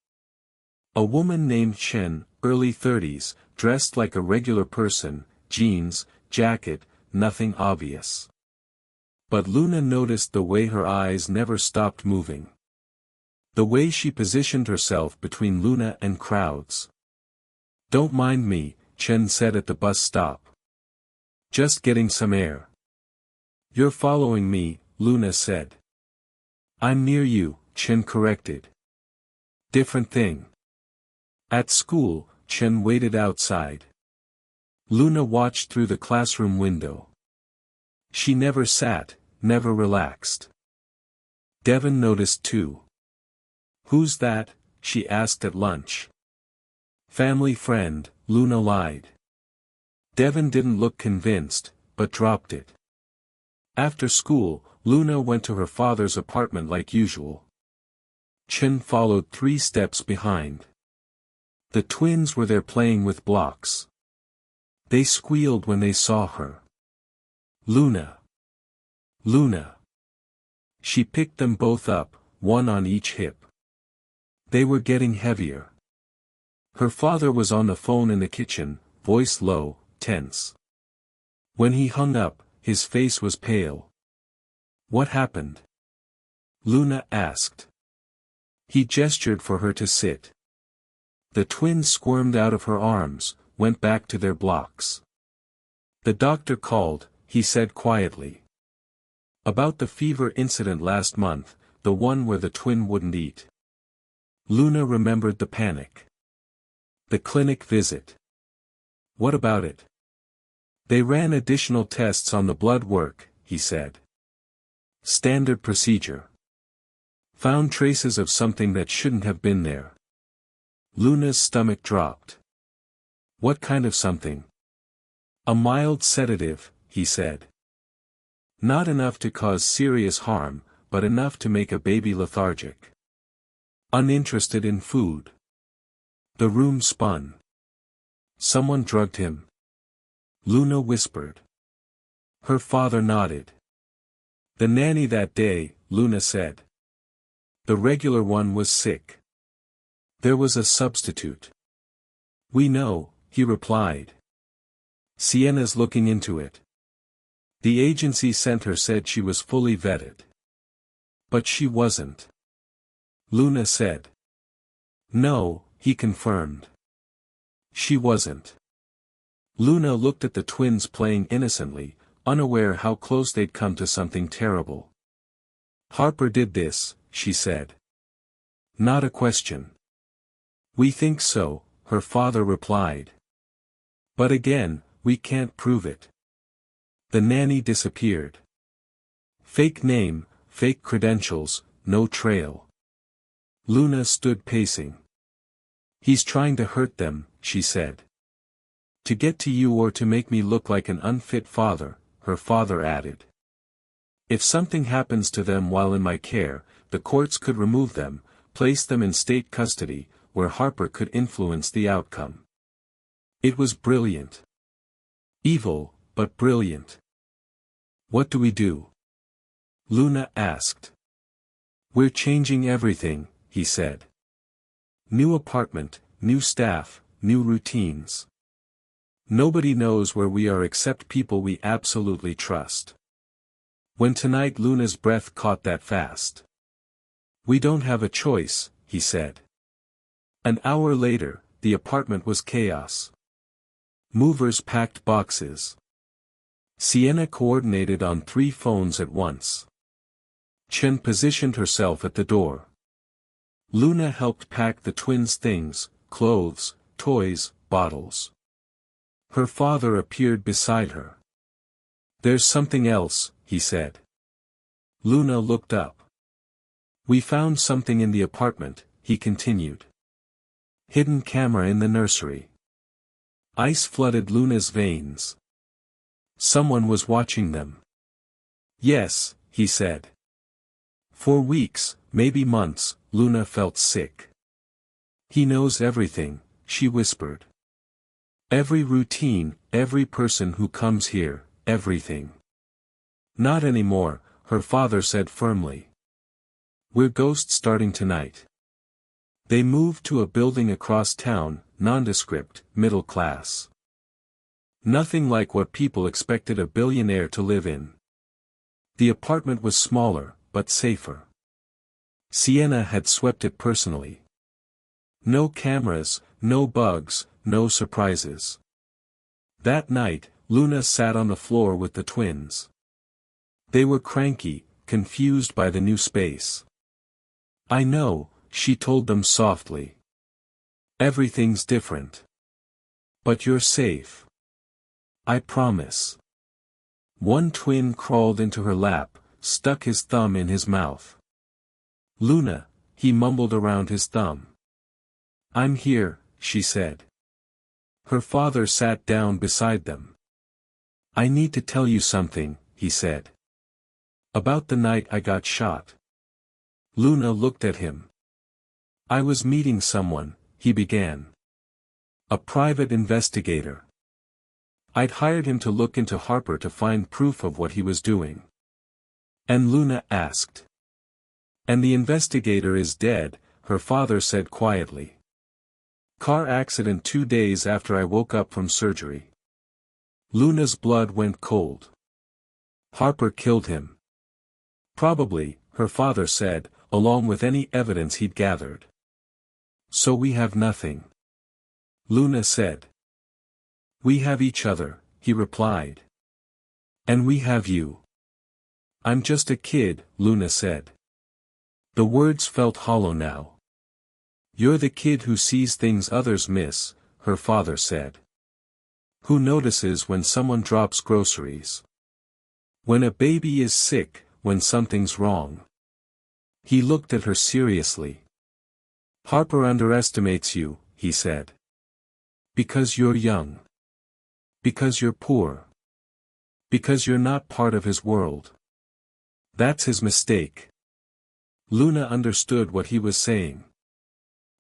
A woman named Chen, early 30s, dressed like a regular person, jeans, jacket, nothing obvious. But Luna noticed the way her eyes never stopped moving. The way she positioned herself between Luna and crowds. "Don't mind me," Chen said at the bus stop. "Just getting some air." "You're following me," Luna said. "I'm near you," Chen corrected. "Different thing." At school, Chen waited outside. Luna watched through the classroom window. She never sat, never relaxed. Devon noticed too. "Who's that?" she asked at lunch. "Family friend," Luna lied. Devon didn't look convinced, but dropped it. After school, Luna went to her father's apartment like usual. Chen followed 3 steps behind. The twins were there playing with blocks. They squealed when they saw her. "Luna! Luna!" She picked them both up, one on each hip. They were getting heavier. Her father was on the phone in the kitchen, voice low, tense. When he hung up, his face was pale. "What happened?" Luna asked. He gestured for her to sit. The twins squirmed out of her arms, went back to their blocks. "The doctor called," he said quietly. "About the fever incident last month, the one where the twin wouldn't eat." Luna remembered the panic. "The clinic visit. What about it?" "They ran additional tests on the blood work," he said. "Standard procedure. Found traces of something that shouldn't have been there." Luna's stomach dropped. "What kind of something?" "A mild sedative," he said. "Not enough to cause serious harm, but enough to make a baby lethargic. Uninterested in food." The room spun. "Someone drugged him?" Luna whispered. Her father nodded. "The nanny that day," Luna said. "The regular one was sick. There was a substitute." "We know," he replied. "Sienna's looking into it. The agency sent her said she was fully vetted." "But she wasn't." Luna said. "No," he confirmed. "She wasn't." Luna looked at the twins playing innocently, unaware how close they'd come to something terrible. "Harper did this," she said. Not a question. "We think so," her father replied. "But again, we can't prove it." The nanny disappeared. Fake name, fake credentials, no trail. Luna stood pacing. "He's trying to hurt them," she said. "To get to you or to make me look like an unfit father," her father added. "If something happens to them while in my care, the courts could remove them, place them in state custody, where Harper could influence the outcome." It was brilliant. Evil, but brilliant. "What do we do?" Luna asked. "We're changing everything," he said. "New apartment, new staff, new routines. Nobody knows where we are except people we absolutely trust." When tonight Luna's breath caught that fast. "We don't have a choice," he said. An hour later, the apartment was chaos. Movers packed boxes. Sienna coordinated on 3 phones at once. Chen positioned herself at the door. Luna helped pack the twins' things, clothes, toys, bottles. Her father appeared beside her. "There's something else," he said. Luna looked up. "We found something in the apartment," he continued. "Hidden camera in the nursery." Ice flooded Luna's veins. Someone was watching them. "Yes," he said. For weeks, maybe months, Luna felt sick. "He knows everything," she whispered. "Every routine, every person who comes here, everything." "Not anymore," her father said firmly. We're ghost starting tonight. They moved to a building across town, nondescript, middle class. Nothing like what people expected a billionaire to live in. The apartment was smaller, but safer. Sienna had swept it personally. No cameras, no bugs, no surprises. That night, Luna sat on the floor with the twins. They were cranky, confused by the new space. I know, she told them softly. Everything's different. But you're safe. I promise. One twin crawled into her lap, stuck his thumb in his mouth. Luna, he mumbled around his thumb. I'm here, she said. Her father sat down beside them. I need to tell you something, he said. About the night I got shot. Luna looked at him. I was meeting someone, he began. A private investigator. I'd hired him to look into Harper to find proof of what he was doing. And Luna asked. And the investigator is dead, her father said quietly. Car accident 2 days after I woke up from surgery. Luna's blood went cold. Harper killed him. Probably, her father said, along with any evidence he'd gathered. So we have nothing. Luna said. We have each other, he replied. And we have you. I'm just a kid, Luna said. The words felt hollow now. You're the kid who sees things others miss, her father said. Who notices when someone drops groceries? When a baby is sick, when something's wrong. He looked at her seriously. Harper underestimates you, he said. Because you're young. Because you're poor. Because you're not part of his world. That's his mistake. Luna understood what he was saying.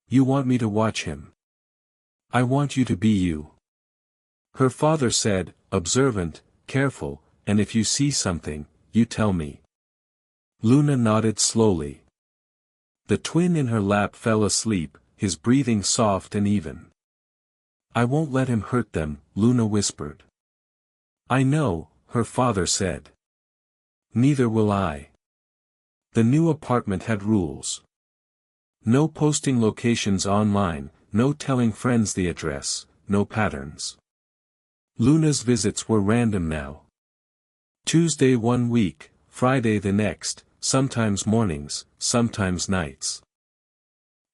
You want me to watch him. I want you to be you. Her father said, observant, careful, and if you see something, you tell me. Luna nodded slowly. The twin in her lap fell asleep, his breathing soft and even. I won't let him hurt them, Luna whispered. I know, her father said. Neither will I. The new apartment had rules. No posting locations online, no telling friends the address, no patterns. Luna's visits were random now. Tuesday 1 week, Friday the next, sometimes mornings, sometimes nights.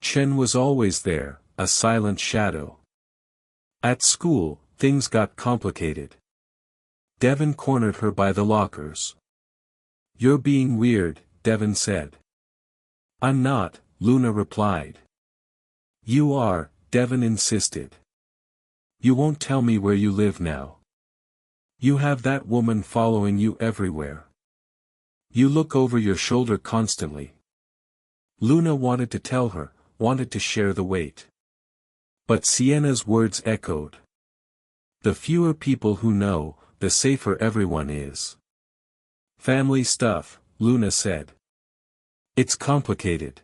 Chen was always there, a silent shadow. At school, things got complicated. Devin cornered her by the lockers. You're being weird, Devin said. I'm not, Luna replied. You are, Devin insisted. You won't tell me where you live now. You have that woman following you everywhere. You look over your shoulder constantly. Luna wanted to tell her, wanted to share the weight. But Sienna's words echoed. The fewer people who know, the safer everyone is. Family stuff, Luna said. It's complicated.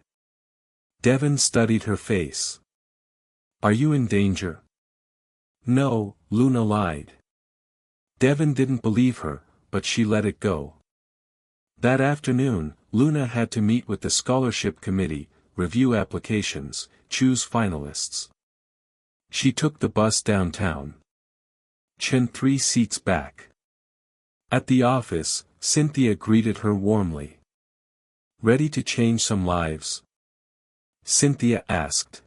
Devin studied her face. Are you in danger? No, Luna lied. Devin didn't believe her, but she let it go. That afternoon, Luna had to meet with the scholarship committee, review applications, choose finalists. She took the bus downtown. Chen 3 seats back. At the office, Cynthia greeted her warmly. Ready to change some lives? Cynthia asked.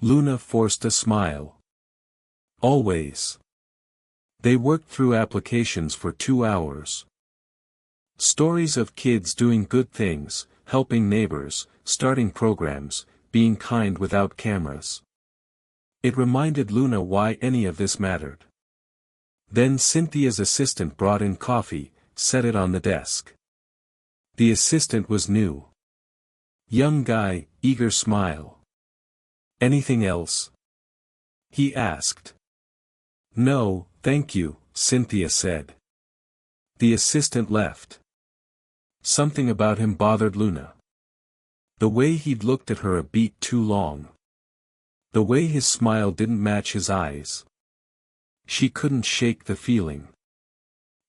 Luna forced a smile. Always. They worked through applications for 2 hours. Stories of kids doing good things, helping neighbors, starting programs, being kind without cameras. It reminded Luna why any of this mattered. Then Cynthia's assistant brought in coffee, set it on the desk. The assistant was new. Young guy, eager smile. Anything else? He asked. No, thank you, Cynthia said. The assistant left. Something about him bothered Luna. The way he'd looked at her a beat too long. The way his smile didn't match his eyes. She couldn't shake the feeling.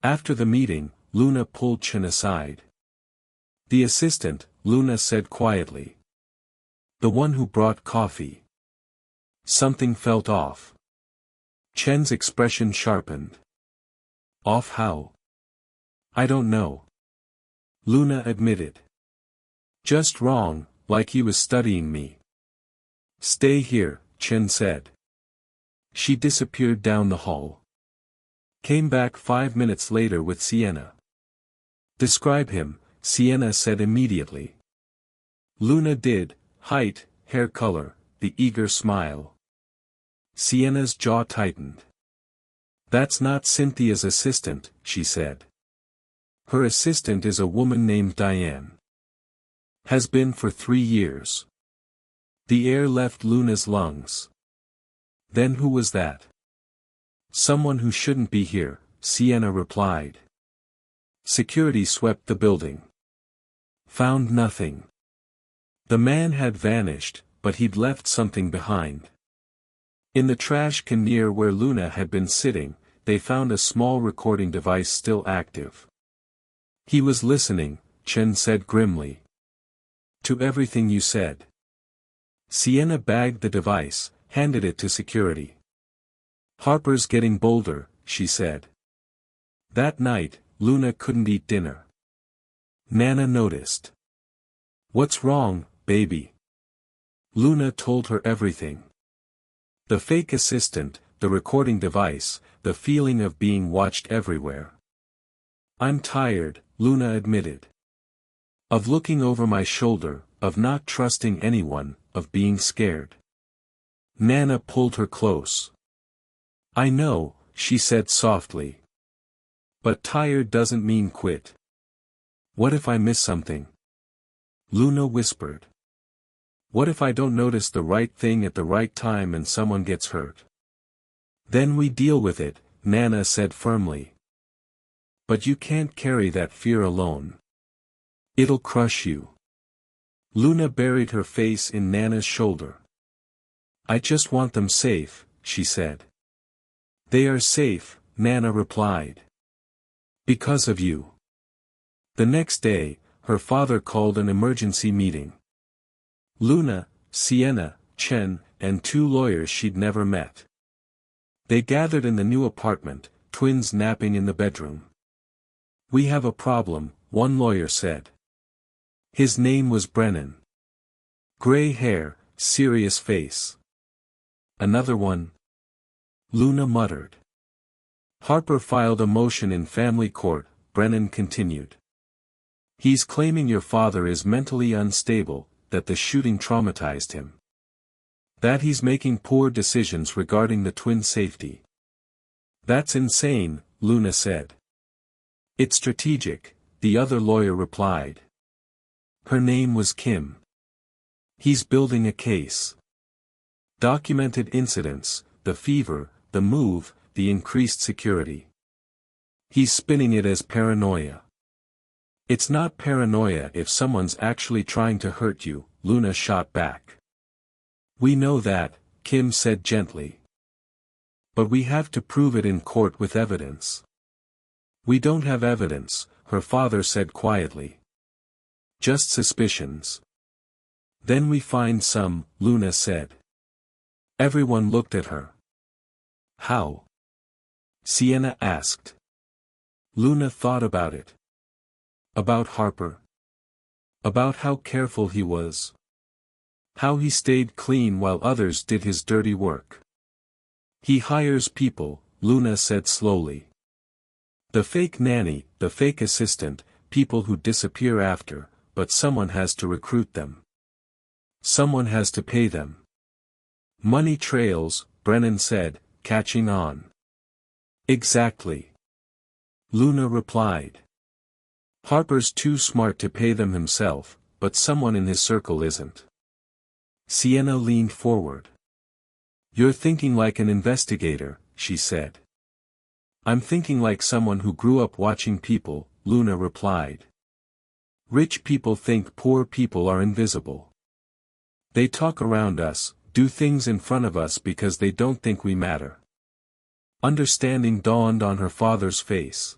After the meeting, Luna pulled Chen aside. "The assistant," Luna said quietly. "The one who brought coffee." Something felt off. Chen's expression sharpened. "Off how?" "I don't know." Luna admitted. "Just wrong, like he was studying me." "Stay here," Chen said. She disappeared down the hall. Came back 5 minutes later with Sienna. "Describe him," Sienna said immediately. Luna did: height, hair color, the eager smile. Sienna's jaw tightened. "That's not Cynthia's assistant," she said. "Her assistant is a woman named Diane. Has been for 3 years." The air left Luna's lungs. "Then who was that?" "Someone who shouldn't be here," Sienna replied. Security swept the building. Found nothing. The man had vanished, but he'd left something behind. In the trash can near where Luna had been sitting, they found a small recording device still active. "He was listening," Chen said grimly. "To everything you said." Sienna bagged the device, handed it to security. "Harper's getting bolder," she said. That night, Luna couldn't eat dinner. Nana noticed. "What's wrong, baby?" Luna told her everything. The fake assistant, the recording device, the feeling of being watched everywhere. "I'm tired," Luna admitted. "Of looking over my shoulder, of not trusting anyone, of being scared." Nana pulled her close. "I know," she said softly. "But tired doesn't mean quit. What if I miss something?" Luna whispered. "What if I don't notice the right thing at the right time and someone gets hurt?" "Then we deal with it," Nana said firmly. "But you can't carry that fear alone. It'll crush you." Luna buried her face in Nana's shoulder. "I just want them safe," she said. "They are safe," Nana replied. "Because of you." The next day, her father called an emergency meeting. Luna, Sienna, Chen, and 2 lawyers she'd never met. They gathered in the new apartment, twins napping in the bedroom. "We have a problem," one lawyer said. His name was Brennan. Gray hair, serious face. "Another one?" Luna muttered. "Harper filed a motion in family court," Brennan continued. "He's claiming your father is mentally unstable, that the shooting traumatized him. That he's making poor decisions regarding the twin safety." "That's insane," Luna said. "It's strategic," the other lawyer replied. Her name was Kim. "He's building a case. Documented incidents, the fever, the move, the increased security. He's spinning it as paranoia." "It's not paranoia if someone's actually trying to hurt you," Luna shot back. "We know that," Kim said gently. "But we have to prove it in court with evidence." "We don't have evidence," her father said quietly. "Just suspicions." "Then we find some," Luna said. Everyone looked at her. "How?" Sienna asked. Luna thought about it. About Harper. About how careful he was. How he stayed clean while others did his dirty work. "He hires people," Luna said slowly. "The fake nanny, the fake assistant, people who disappear after, but someone has to recruit them. Someone has to pay them." "Money trails," Brennan said, catching on. "Exactly," Luna replied. "Harper's too smart to pay them himself, but someone in his circle isn't." Sienna leaned forward. "You're thinking like an investigator," she said. "I'm thinking like someone who grew up watching people," Luna replied. Rich people think poor people are invisible. They talk around us, do things in front of us because they don't think we matter. Understanding dawned on her father's face.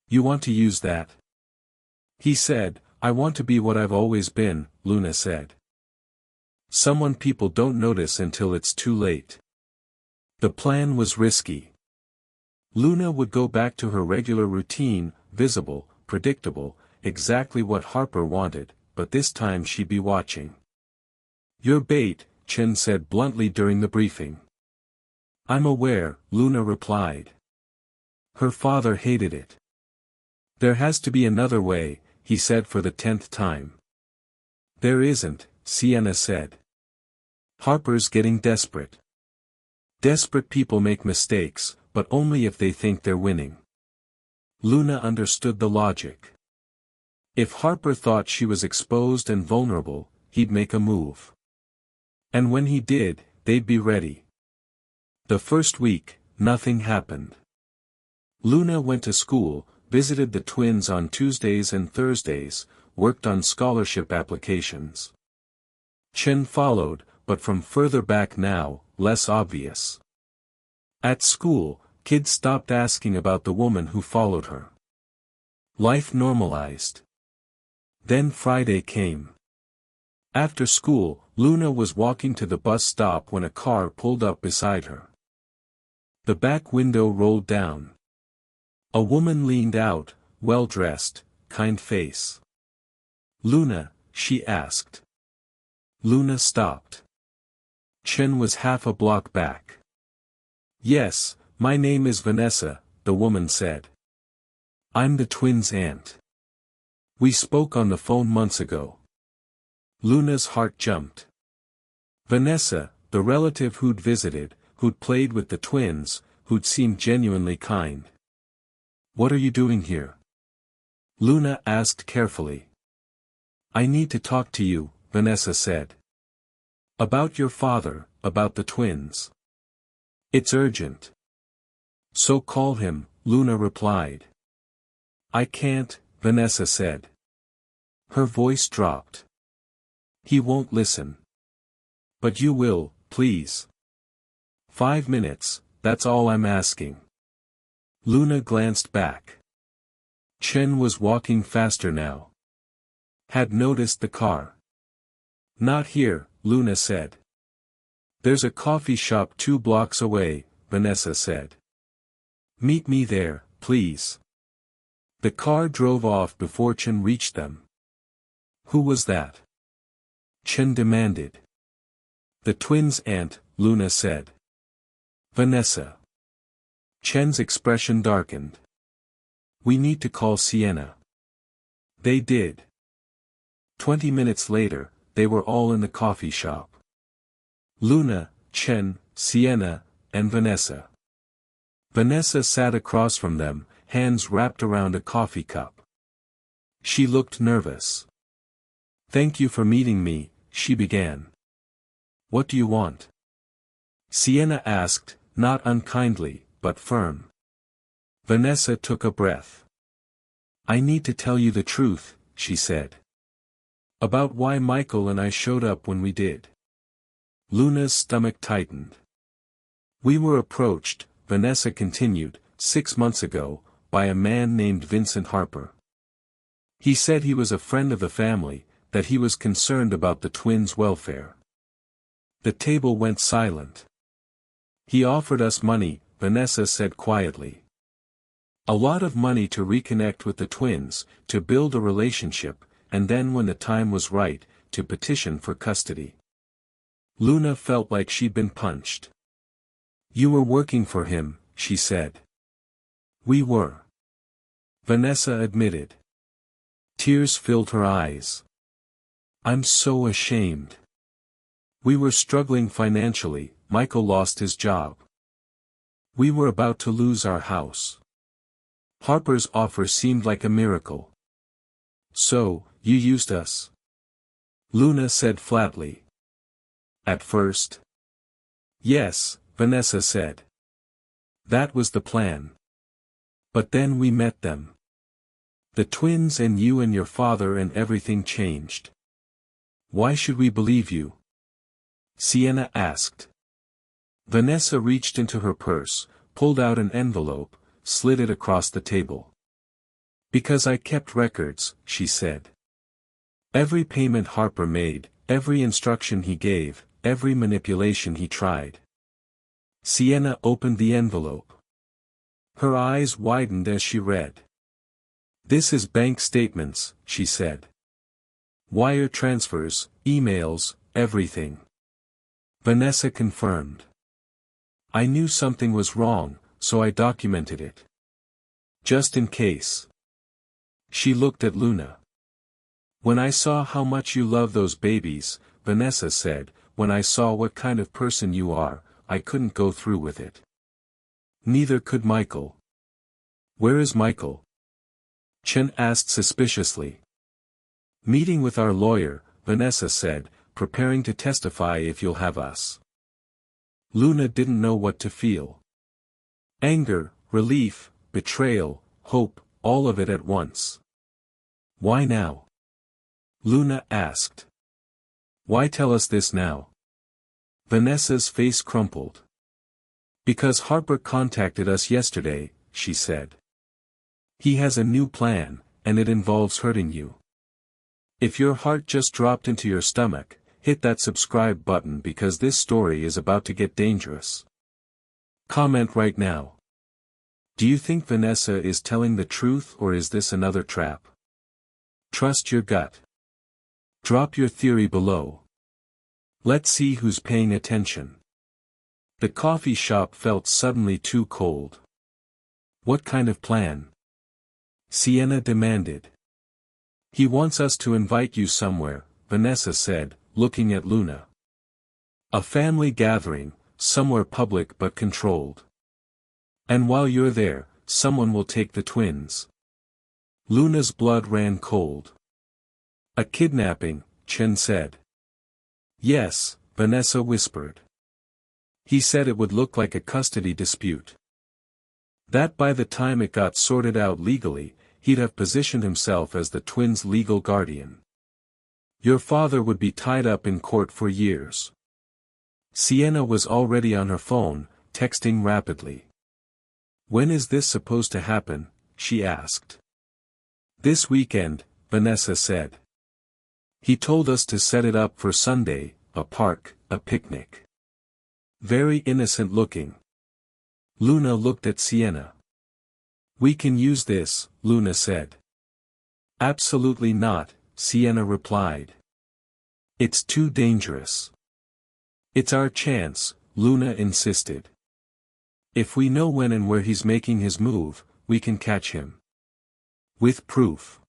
You want to use that? He said, I want to be what I've always been, Luna said. Someone people don't notice until it's too late. The plan was risky. Luna would go back to her regular routine, visible, predictable, exactly what Harper wanted, but this time she'd be watching. Your bait, Chen said bluntly during the briefing. I'm aware, Luna replied. Her father hated it. There has to be another way, he said for the 10th time. There isn't, Sienna said. Harper's getting desperate. Desperate people make mistakes, but only if they think they're winning. Luna understood the logic. If Harper thought she was exposed and vulnerable, he'd make a move. And when he did, they'd be ready. The first week, nothing happened. Luna went to school, visited the twins on Tuesdays and Thursdays, worked on scholarship applications. Chen followed, but from further back now, less obvious. At school, kids stopped asking about the woman who followed her. Life normalized. Then Friday came. After school, Luna was walking to the bus stop when a car pulled up beside her. The back window rolled down. A woman leaned out, well-dressed, kind face. Luna, she asked. Luna stopped. Chen was half a block back. Yes, my name is Vanessa, the woman said. I'm the twins' aunt. We spoke on the phone months ago. Luna's heart jumped. Vanessa, the relative who'd visited, who'd played with the twins, who'd seemed genuinely kind. What are you doing here? Luna asked carefully. I need to talk to you, Vanessa said. About your father, about the twins. It's urgent. So call him, Luna replied. I can't, Vanessa said. Her voice dropped. He won't listen. But you will, please. 5 minutes, that's all I'm asking. Luna glanced back. Chen was walking faster now. Had noticed the car. Not here, Luna said. There's a coffee shop 2 blocks away, Vanessa said. Meet me there, please. The car drove off before Chen reached them. Who was that? Chen demanded. The twins' aunt, Luna said. Vanessa. Chen's expression darkened. We need to call Sienna. They did. 20 minutes later, they were all in the coffee shop. Luna, Chen, Sienna, and Vanessa. Vanessa sat across from them, hands wrapped around a coffee cup. She looked nervous. Thank you for meeting me, she began. What do you want? Sienna asked, not unkindly, but firm. Vanessa took a breath. I need to tell you the truth, she said. About why Michael and I showed up when we did. Luna's stomach tightened. We were approached, Vanessa continued, 6 months ago, by a man named Vincent Harper. He said he was a friend of the family, that he was concerned about the twins' welfare. The table went silent. He offered us money, Vanessa said quietly. A lot of money to reconnect with the twins, to build a relationship, and then when the time was right, to petition for custody. Luna felt like she'd been punched. You were working for him, she said. We were. Vanessa admitted. Tears filled her eyes. I'm so ashamed. We were struggling financially, Michael lost his job. We were about to lose our house. Harper's offer seemed like a miracle. So, you used us? Luna said flatly. At first. Yes, Vanessa said. That was the plan. But then we met them. The twins and you and your father and everything changed. Why should we believe you? Sienna asked. Vanessa reached into her purse, pulled out an envelope, slid it across the table. Because I kept records, she said. Every payment Harper made, every instruction he gave, every manipulation he tried. Sienna opened the envelope. Her eyes widened as she read. This is bank statements, she said. Wire transfers, emails, everything. Vanessa confirmed. I knew something was wrong, so I documented it. Just in case. She looked at Luna. When I saw how much you love those babies, Vanessa said, when I saw what kind of person you are, I couldn't go through with it. Neither could Michael. Where is Michael? Chen asked suspiciously. Meeting with our lawyer, Vanessa said, preparing to testify if you'll have us. Luna didn't know what to feel. Anger, relief, betrayal, hope, all of it at once. Why now? Luna asked. Why tell us this now? Vanessa's face crumpled. Because Harper contacted us yesterday, she said. He has a new plan, and it involves hurting you. If your heart just dropped into your stomach, hit that subscribe button because this story is about to get dangerous. Comment right now. Do you think Vanessa is telling the truth or is this another trap? Trust your gut. Drop your theory below. Let's see who's paying attention. The coffee shop felt suddenly too cold. What kind of plan? Sienna demanded. He wants us to invite you somewhere, Vanessa said, looking at Luna. A family gathering, somewhere public but controlled. And while you're there, someone will take the twins. Luna's blood ran cold. A kidnapping, Chen said. Yes, Vanessa whispered. He said it would look like a custody dispute. That by the time it got sorted out legally, he'd have positioned himself as the twins' legal guardian. Your father would be tied up in court for years. Sienna was already on her phone, texting rapidly. When is this supposed to happen? She asked. This weekend, Vanessa said. He told us to set it up for Sunday, a park, a picnic. Very innocent looking. Luna looked at Sienna. We can use this, Luna said. Absolutely not, Sienna replied. It's too dangerous. It's our chance, Luna insisted. If we know when and where he's making his move, we can catch him. With proof.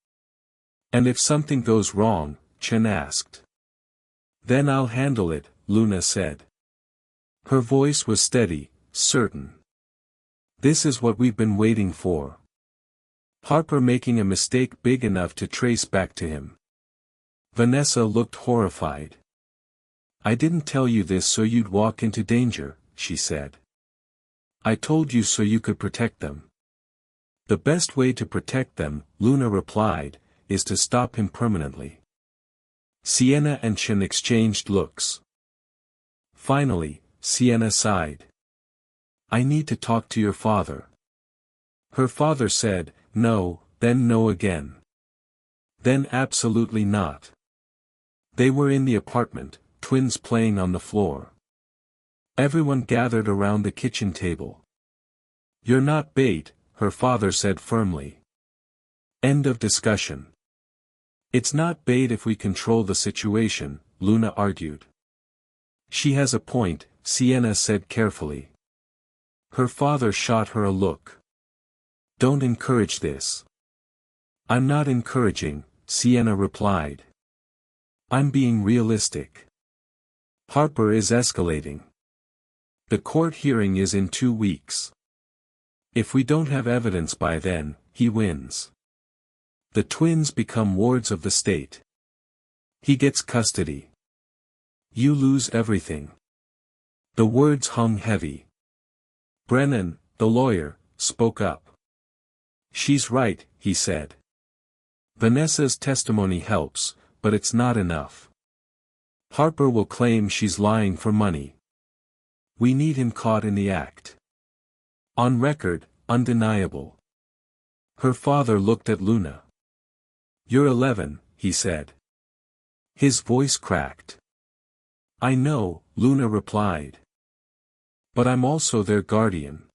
And if something goes wrong, Chen asked. Then I'll handle it, Luna said. Her voice was steady, certain. This is what we've been waiting for. Harper making a mistake big enough to trace back to him. Vanessa looked horrified. I didn't tell you this so you'd walk into danger, she said. I told you so you could protect them. The best way to protect them, Luna replied, is to stop him permanently. Sienna and Chen exchanged looks. Finally, Sienna sighed. I need to talk to your father. Her father said, no, then no again. Then absolutely not. They were in the apartment, twins playing on the floor. Everyone gathered around the kitchen table. You're not bait, her father said firmly. End of discussion. It's not bait if we control the situation, Luna argued. She has a point, Sienna said carefully. Her father shot her a look. Don't encourage this. I'm not encouraging, Sienna replied. I'm being realistic. Harper is escalating. The court hearing is in 2 weeks. If we don't have evidence by then, he wins. The twins become wards of the state. He gets custody. You lose everything. The words hung heavy. Brennan, the lawyer, spoke up. She's right, he said. Vanessa's testimony helps, but it's not enough. Harper will claim she's lying for money. We need him caught in the act. On record, undeniable. Her father looked at Luna. "You're 11, he said. His voice cracked. "I know," Luna replied. "But I'm also their guardian.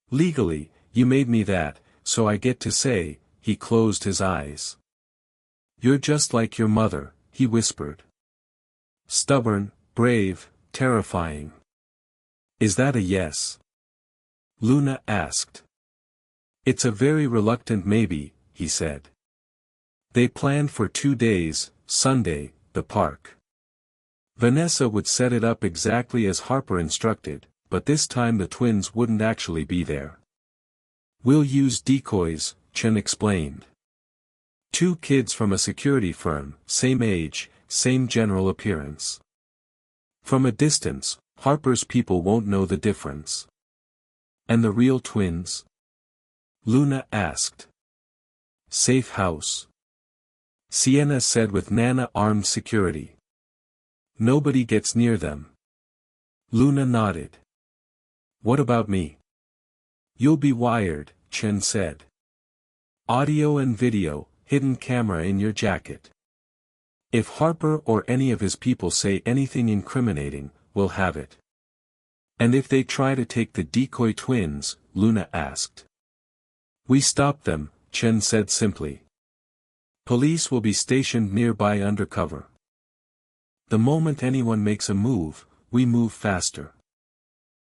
Legally, you made me that, so I get to say," he closed his eyes. "You're just like your mother," he whispered. "Stubborn, brave, terrifying. Is that a yes?" Luna asked. "It's a very reluctant maybe," he said. They planned for 2 days, Sunday, the park. Vanessa would set it up exactly as Harper instructed, but this time the twins wouldn't actually be there. "We'll use decoys," Chen explained. 2 kids from a security firm, same age, same general appearance. From a distance, Harper's people won't know the difference. "And the real twins?" Luna asked. "Safe house," Sienna said with Nana armed security. "Nobody gets near them." Luna nodded. "What about me?" "You'll be wired," Chen said. "Audio and video, hidden camera in your jacket. If Harper or any of his people say anything incriminating, we'll have it." "And if they try to take the decoy twins?" Luna asked. "We stop them," Chen said simply. "Police will be stationed nearby undercover. The moment anyone makes a move, we move faster."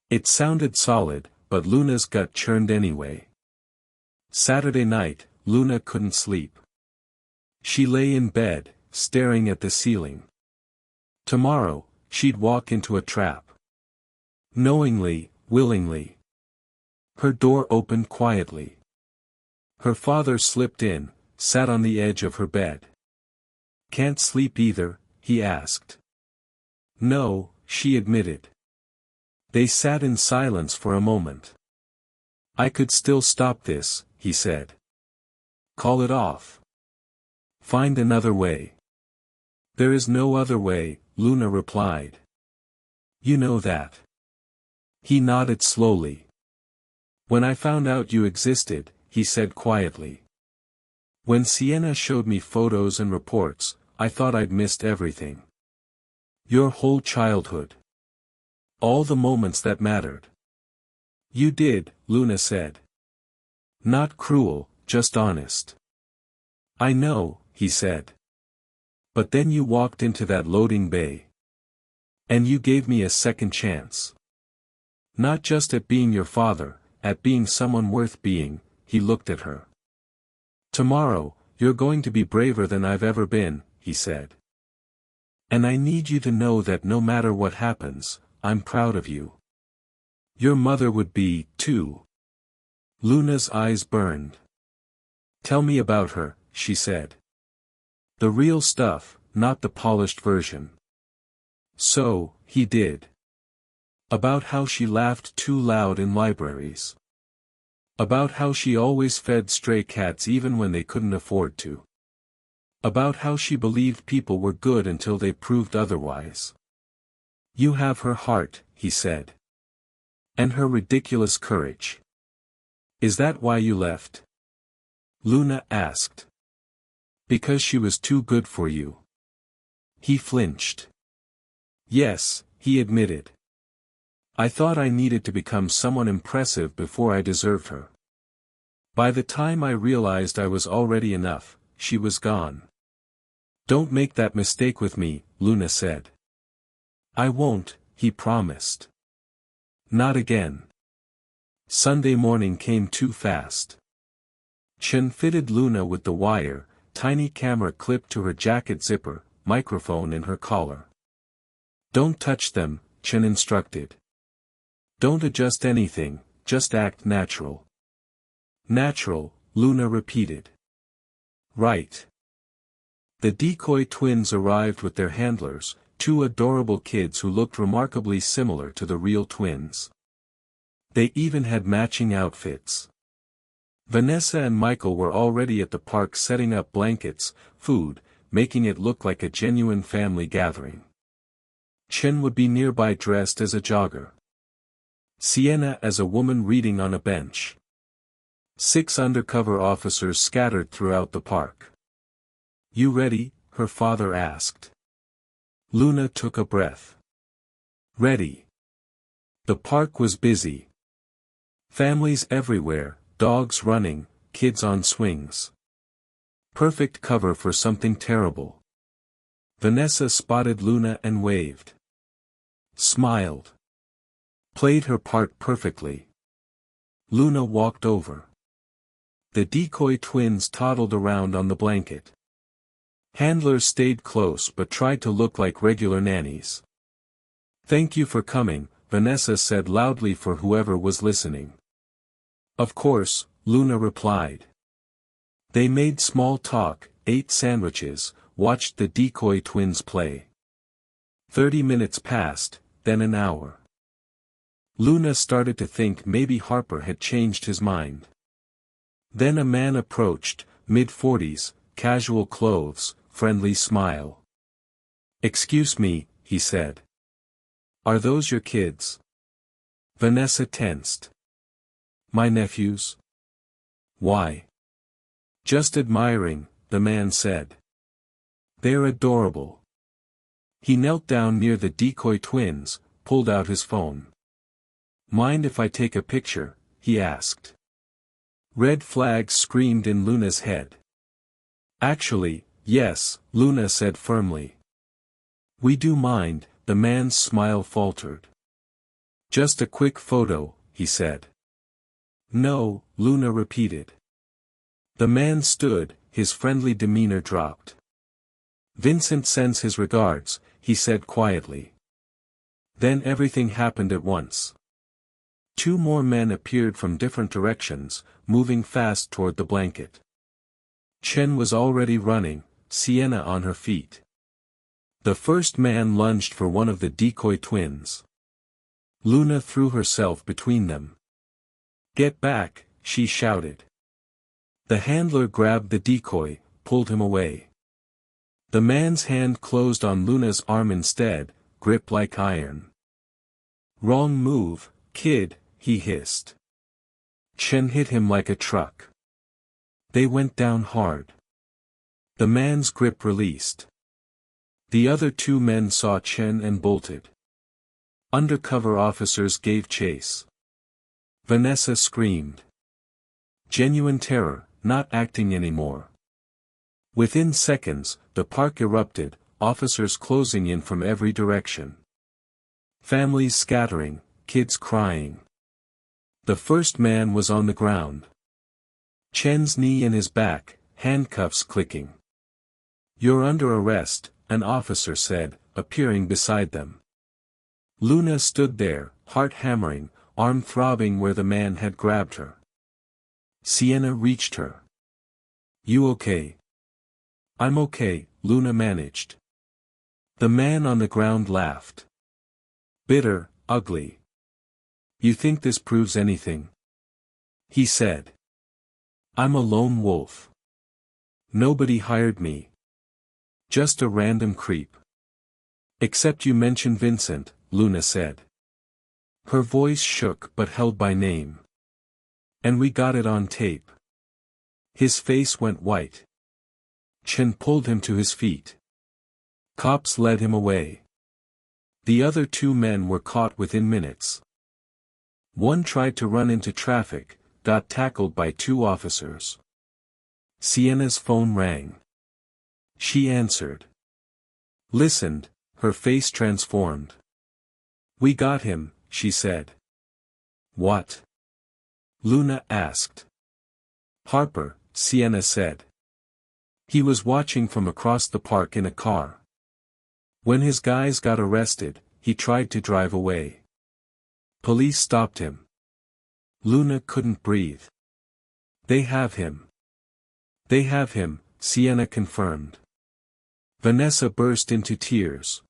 It sounded solid, but Luna's gut churned anyway. Saturday night, Luna couldn't sleep. She lay in bed, staring at the ceiling. Tomorrow, she'd walk into a trap. Knowingly, willingly. Her door opened quietly. Her father slipped in, sat on the edge of her bed. "Can't sleep either?" he asked. "No," she admitted. They sat in silence for a moment. "I could still stop this," he said. "Call it off. Find another way." "There is no other way," Luna replied. "You know that." He nodded slowly. "When I found out you existed," he said quietly. "When Sienna showed me photos and reports, I thought I'd missed everything. Your whole childhood. All the moments that mattered." "You did," Luna said. "Not cruel, just honest." "I know," he said. "But then you walked into that loading bay. And you gave me a second chance. Not just at being your father, at being someone worth being." He looked at her. "Tomorrow, you're going to be braver than I've ever been," he said. "And I need you to know that no matter what happens, I'm proud of you. Your mother would be, too." Luna's eyes burned. "Tell me about her," she said. "The real stuff, not the polished version." So, he did. About how she laughed too loud in libraries. About how she always fed stray cats even when they couldn't afford to. About how she believed people were good until they proved otherwise. "You have her heart," he said. "And her ridiculous courage." "Is that why you left?" Luna asked. "Because she was too good for you." He flinched. "Yes," he admitted. "I thought I needed to become someone impressive before I deserved her. By the time I realized I was already enough, she was gone." "Don't make that mistake with me," Luna said. "I won't," he promised. "Not again." Sunday morning came too fast. Chen fitted Luna with the wire, tiny camera clipped to her jacket zipper, microphone in her collar. "Don't touch them," Chen instructed. "Don't adjust anything, just act natural." "Natural," Luna repeated. "Right." The decoy twins arrived with their handlers, 2 adorable kids who looked remarkably similar to the real twins. They even had matching outfits. Vanessa and Michael were already at the park setting up blankets, food, making it look like a genuine family gathering. Chen would be nearby dressed as a jogger. Sienna as a woman reading on a bench. 6 undercover officers scattered throughout the park. "You ready?" her father asked. Luna took a breath. "Ready." The park was busy. Families everywhere, dogs running, kids on swings. Perfect cover for something terrible. Vanessa spotted Luna and waved. Smiled. Played her part perfectly. Luna walked over. The decoy twins toddled around on the blanket. Handlers stayed close but tried to look like regular nannies. "Thank you for coming," Vanessa said loudly for whoever was listening. "Of course," Luna replied. They made small talk, ate sandwiches, watched the decoy twins play. 30 minutes passed, then an hour. Luna started to think maybe Harper had changed his mind. Then a man approached, mid-40s, casual clothes, friendly smile. "Excuse me," he said. "Are those your kids?" Vanessa tensed. "My nephews." "Why?" "Just admiring," the man said. "They're adorable." He knelt down near the decoy twins, pulled out his phone. "Mind if I take a picture?" he asked. Red flags screamed in Luna's head. "Actually, yes," Luna said firmly. "We do mind," the man's smile faltered. "Just a quick photo," he said. "No," Luna repeated. The man stood, his friendly demeanor dropped. "Vincent sends his regards," he said quietly. Then everything happened at once. 2 more men appeared from different directions, moving fast toward the blanket. Chen was already running, Sienna on her feet. The first man lunged for one of the decoy twins. Luna threw herself between them. "Get back," she shouted. The handler grabbed the decoy, pulled him away. The man's hand closed on Luna's arm instead, grip like iron. "Wrong move, kid," he hissed. Chen hit him like a truck. They went down hard. The man's grip released. The other 2 men saw Chen and bolted. Undercover officers gave chase. Vanessa screamed. Genuine terror, not acting anymore. Within seconds, the park erupted, officers closing in from every direction. Families scattering, kids crying. The first man was on the ground. Chen's knee in his back, handcuffs clicking. "You're under arrest," an officer said, appearing beside them. Luna stood there, heart hammering, arm throbbing where the man had grabbed her. Sienna reached her. "You okay?" "I'm okay," Luna managed. The man on the ground laughed. "Bitter, ugly. You think this proves anything?" He said. "I'm a lone wolf. Nobody hired me. Just a random creep." "Except you mentioned Vincent," Luna said. Her voice shook but held by name. "And we got it on tape." His face went white. Chen pulled him to his feet. Cops led him away. The other 2 men were caught within minutes. One tried to run into traffic, got tackled by 2 officers. Sienna's phone rang. She answered. Listened, her face transformed. "We got him," she said. "What?" Luna asked. "Harper," Sienna said. "He was watching from across the park in a car. When his guys got arrested, he tried to drive away. Police stopped him." Luna couldn't breathe. "They have him." "They have him," Sienna confirmed. Vanessa burst into tears.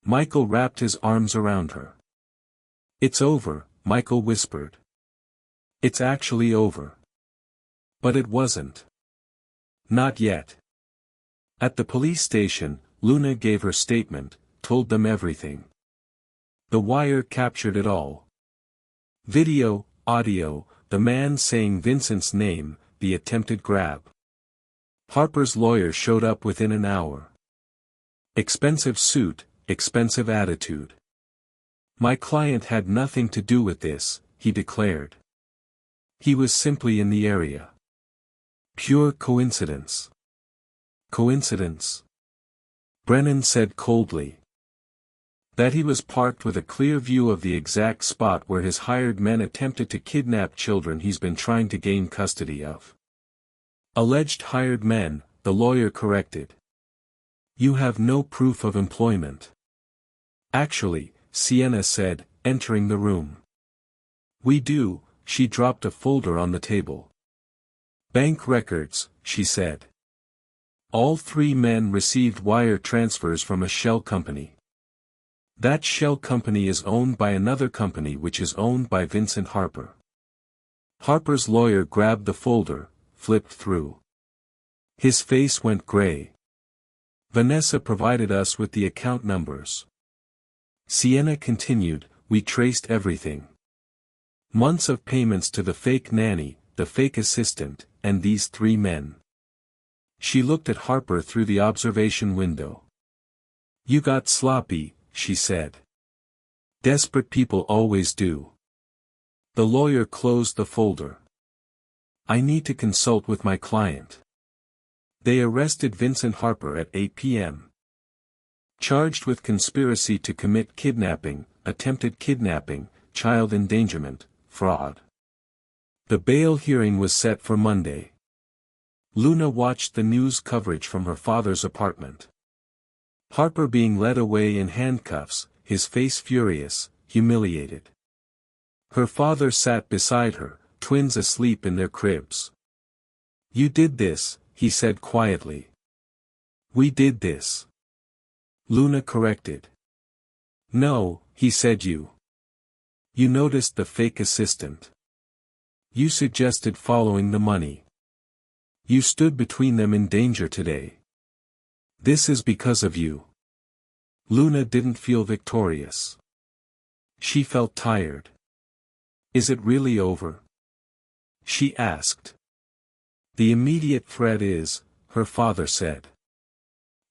Michael wrapped his arms around her. "It's over," Michael whispered. "It's actually over." But it wasn't. Not yet. At the police station, Luna gave her statement, told them everything. The wire captured it all. Video, audio, the man saying Vincent's name, the attempted grab. Harper's lawyer showed up within an hour. Expensive suit, expensive attitude. My client had nothing to do with this, he declared. He was simply in the area. Pure coincidence. Coincidence? Brennan said coldly. That he was parked with a clear view of the exact spot where his hired men attempted to kidnap children he's been trying to gain custody of. Alleged hired men, the lawyer corrected. You have no proof of employment. Actually, Sienna said, entering the room. We do, she dropped a folder on the table. Bank records, she said. All three men received wire transfers from a shell company. That shell company is owned by another company which is owned by Vincent Harper. Harper's lawyer grabbed the folder, flipped through. His face went gray. Vanessa provided us with the account numbers. Sienna continued, we traced everything. Months of payments to the fake nanny, the fake assistant, and these three men. She looked at Harper through the observation window. You got sloppy, she said. Desperate people always do. The lawyer closed the folder. I need to consult with my client. They arrested Vincent Harper at 8 p.m. Charged with conspiracy to commit kidnapping, attempted kidnapping, child endangerment, fraud. The bail hearing was set for Monday. Luna watched the news coverage from her father's apartment. Harper being led away in handcuffs, his face furious, humiliated. Her father sat beside her, twins asleep in their cribs. You did this, he said quietly. We did this. Luna corrected. No, he said you. You noticed the fake assistant. You suggested following the money. You stood between them in danger today. This is because of you. Luna didn't feel victorious. She felt tired. Is it really over? She asked. The immediate threat is, her father said.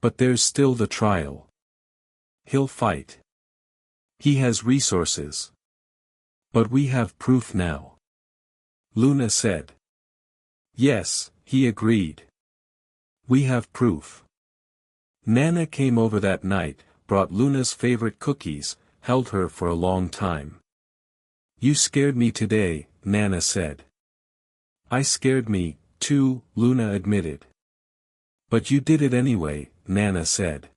But there's still the trial. He'll fight. He has resources. But we have proof now. Luna said. Yes, he agreed. We have proof. Nana came over that night, brought Luna's favorite cookies, held her for a long time. You scared me today, Nana said. I scared me, too, Luna admitted. But you did it anyway, Nana said.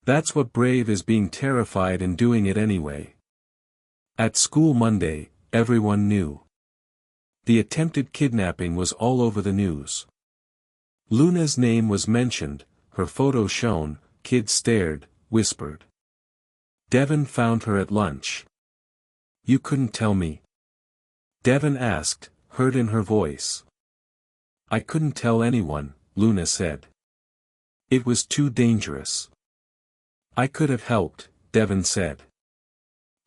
That's what brave is, being terrified and doing it anyway. At school Monday, everyone knew. The attempted kidnapping was all over the news. Luna's name was mentioned, her photo shown, kids stared, whispered. Devin found her at lunch. You couldn't tell me? Devin asked, hurt in her voice. I couldn't tell anyone, Luna said. It was too dangerous. I could have helped, Devin said.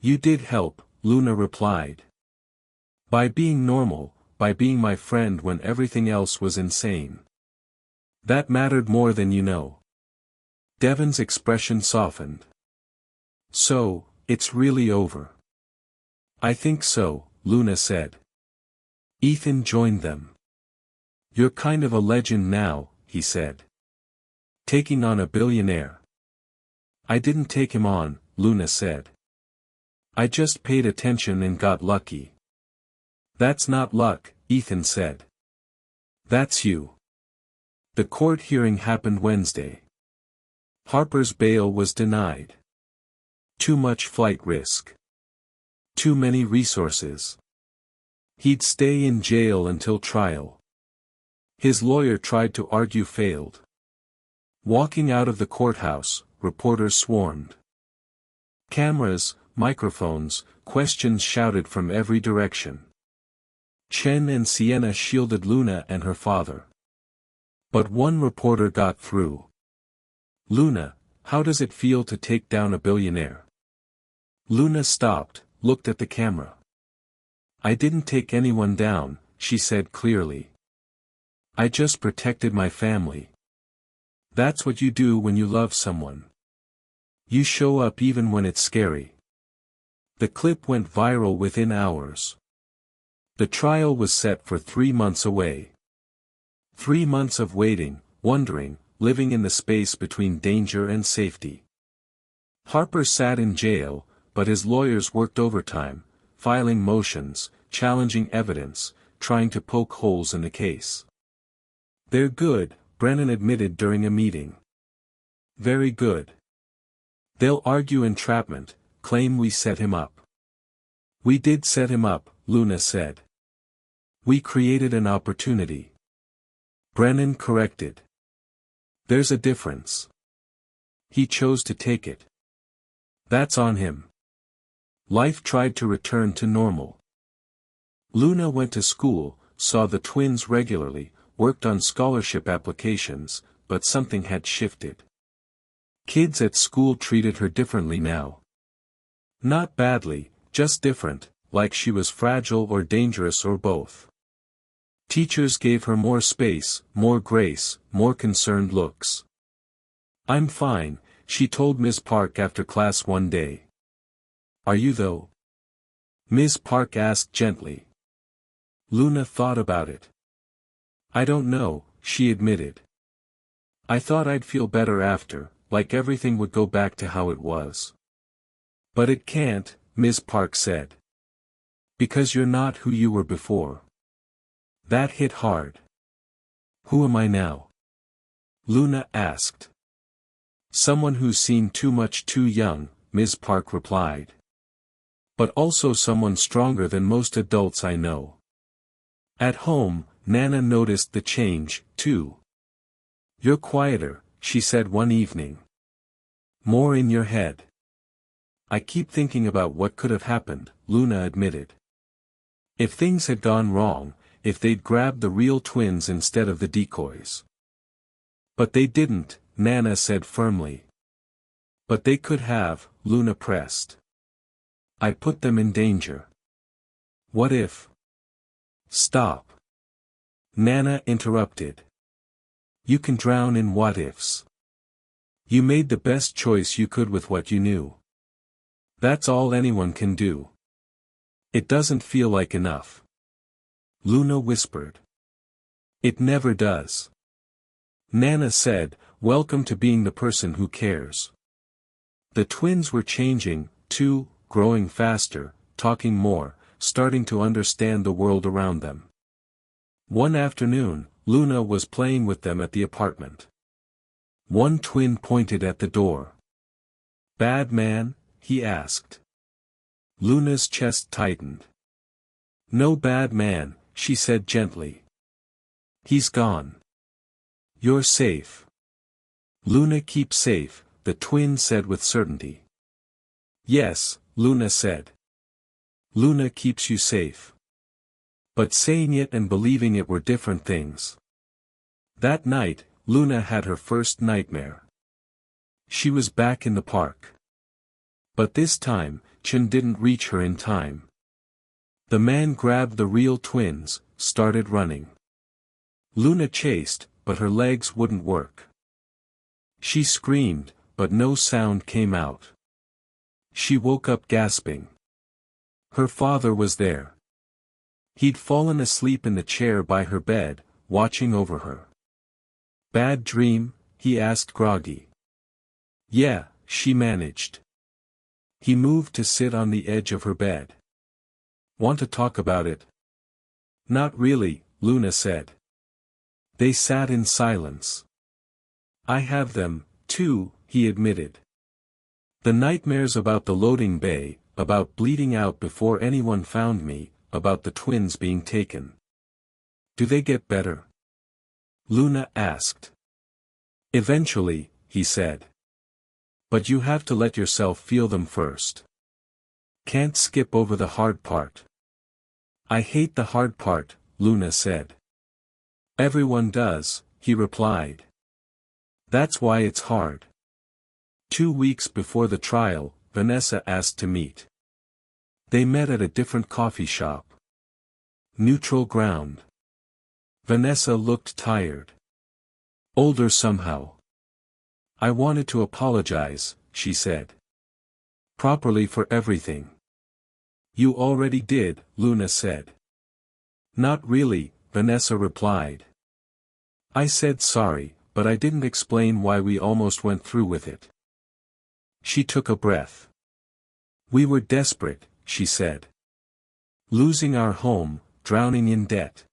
You did help, Luna replied. By being normal, by being my friend when everything else was insane. That mattered more than you know. Devin's expression softened. So, it's really over. I think so, Luna said. Ethan joined them. You're kind of a legend now, he said. Taking on a billionaire. I didn't take him on, Luna said. I just paid attention and got lucky. That's not luck, Ethan said. That's you. The court hearing happened Wednesday. Harper's bail was denied. Too much flight risk. Too many resources. He'd stay in jail until trial. His lawyer tried to argue, failed. Walking out of the courthouse, reporters swarmed. Cameras, microphones, questions shouted from every direction. Chen and Sienna shielded Luna and her father. But one reporter got through. "Luna, how does it feel to take down a billionaire?" Luna stopped, looked at the camera. "I didn't take anyone down," she said clearly. "I just protected my family." That's what you do when you love someone. You show up even when it's scary. The clip went viral within hours. The trial was set for 3 months away. 3 months of waiting, wondering, living in the space between danger and safety. Harper sat in jail, but his lawyers worked overtime, filing motions, challenging evidence, trying to poke holes in the case. "They're good," Brennan admitted during a meeting. "Very good. They'll argue entrapment, claim we set him up." "We did set him up," Luna said. "We created an opportunity." Brennan corrected. "There's a difference. He chose to take it. That's on him." Life tried to return to normal. Luna went to school, saw the twins regularly, worked on scholarship applications, but something had shifted. Kids at school treated her differently now. Not badly, just different, like she was fragile or dangerous or both. Teachers gave her more space, more grace, more concerned looks. "I'm fine," she told Ms. Park after class one day. "Are you though?" Ms. Park asked gently. Luna thought about it. "I don't know," she admitted. "I thought I'd feel better after, like everything would go back to how it was." "But it can't," Ms. Park said. "Because you're not who you were before." That hit hard. "Who am I now?" Luna asked. "Someone who's seen too much too young," Ms. Park replied. "But also someone stronger than most adults I know." At home, Nana noticed the change, too. "You're quieter," she said one evening. "More in your head." "I keep thinking about what could have happened," Luna admitted. "If things had gone wrong, if they'd grabbed the real twins instead of the decoys." "But they didn't," Nana said firmly. "But they could have," Luna pressed. "I put them in danger." "What if—" "Stop." Nana interrupted. "You can drown in what-ifs. You made the best choice you could with what you knew. That's all anyone can do. It doesn't feel like enough." Luna whispered. "It never does." Nana said, "Welcome to being the person who cares." The twins were changing, too, growing faster, talking more, starting to understand the world around them. One afternoon, Luna was playing with them at the apartment. One twin pointed at the door. "Bad man?" he asked. Luna's chest tightened. "No bad man," she said gently. "He's gone. You're safe." "Luna keeps safe," the twin said with certainty. "Yes," Luna said. "Luna keeps you safe." But saying it and believing it were different things. That night, Luna had her first nightmare. She was back in the park. But this time, Chen didn't reach her in time. The man grabbed the real twins, started running. Luna chased, but her legs wouldn't work. She screamed, but no sound came out. She woke up gasping. Her father was there. He'd fallen asleep in the chair by her bed, watching over her. "Bad dream?" he asked groggy. "Yeah," she managed. He moved to sit on the edge of her bed. "Want to talk about it?" "Not really," Luna said. They sat in silence. "I have them, too," he admitted. "The nightmares about the loading bay, about bleeding out before anyone found me, about the twins being taken. Do they get better?" Luna asked. "Eventually," he said. "But you have to let yourself feel them first. Can't skip over the hard part." I hate the hard part, Luna said. Everyone does, he replied. That's why it's hard. 2 weeks before the trial, Vanessa asked to meet. They met at a different coffee shop. Neutral ground. Vanessa looked tired. Older somehow. I wanted to apologize, she said. Properly for everything. You already did, Luna said. Not really, Vanessa replied. I said sorry, but I didn't explain why we almost went through with it. She took a breath. We were desperate, she said. Losing our home, drowning in debt.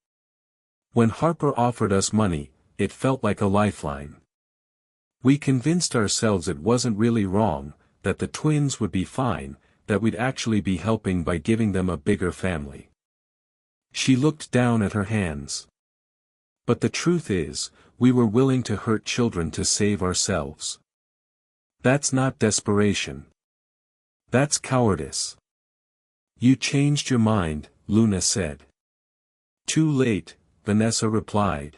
When Harper offered us money, it felt like a lifeline. We convinced ourselves it wasn't really wrong, that the twins would be fine, that we'd actually be helping by giving them a bigger family. She looked down at her hands. But the truth is, we were willing to hurt children to save ourselves. That's not desperation. That's cowardice. You changed your mind, Luna said. Too late, Vanessa replied.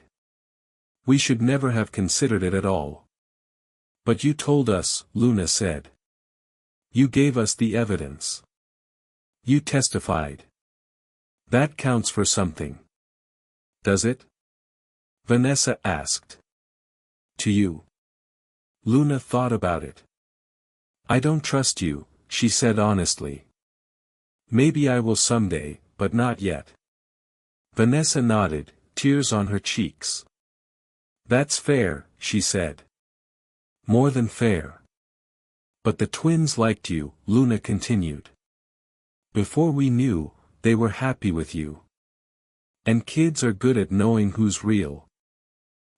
We should never have considered it at all. But you told us, Luna said. You gave us the evidence. You testified. That counts for something. Does it? Vanessa asked. To you. Luna thought about it. I don't trust you, she said honestly. Maybe I will someday, but not yet. Vanessa nodded, tears on her cheeks. That's fair, she said. More than fair. But the twins liked you, Luna continued. Before we knew, they were happy with you. And kids are good at knowing who's real.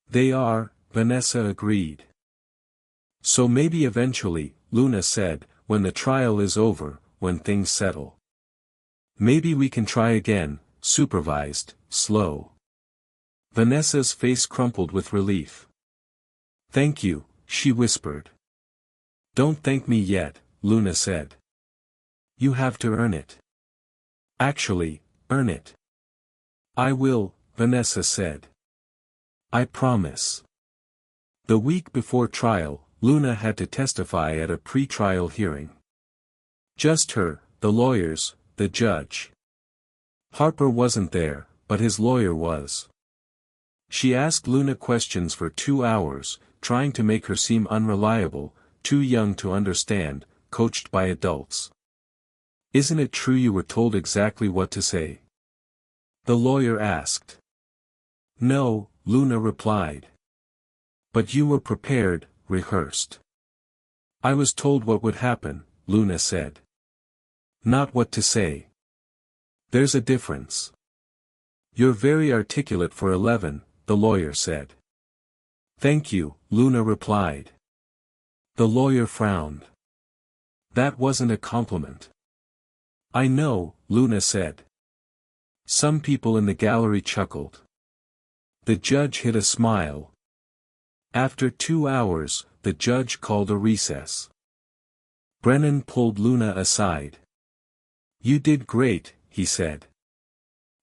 They are, Vanessa agreed. So maybe eventually, Luna said, when the trial is over, when things settle. Maybe we can try again, supervised, slow. Vanessa's face crumpled with relief. Thank you, she whispered. Don't thank me yet, Luna said. You have to earn it. Actually, earn it. I will, Vanessa said. I promise. The week before trial, Luna had to testify at a pre-trial hearing. Just her, the lawyers, the judge. Harper wasn't there, but his lawyer was. She asked Luna questions for 2 hours, trying to make her seem unreliable, too young to understand, coached by adults. Isn't it true you were told exactly what to say? The lawyer asked. No, Luna replied. But you were prepared, rehearsed. I was told what would happen, Luna said. Not what to say. There's a difference. You're very articulate for 11, the lawyer said. Thank you, Luna replied. The lawyer frowned. That wasn't a compliment. I know, Luna said. Some people in the gallery chuckled. The judge hid a smile. After 2 hours, the judge called a recess. Brennan pulled Luna aside. You did great, he said.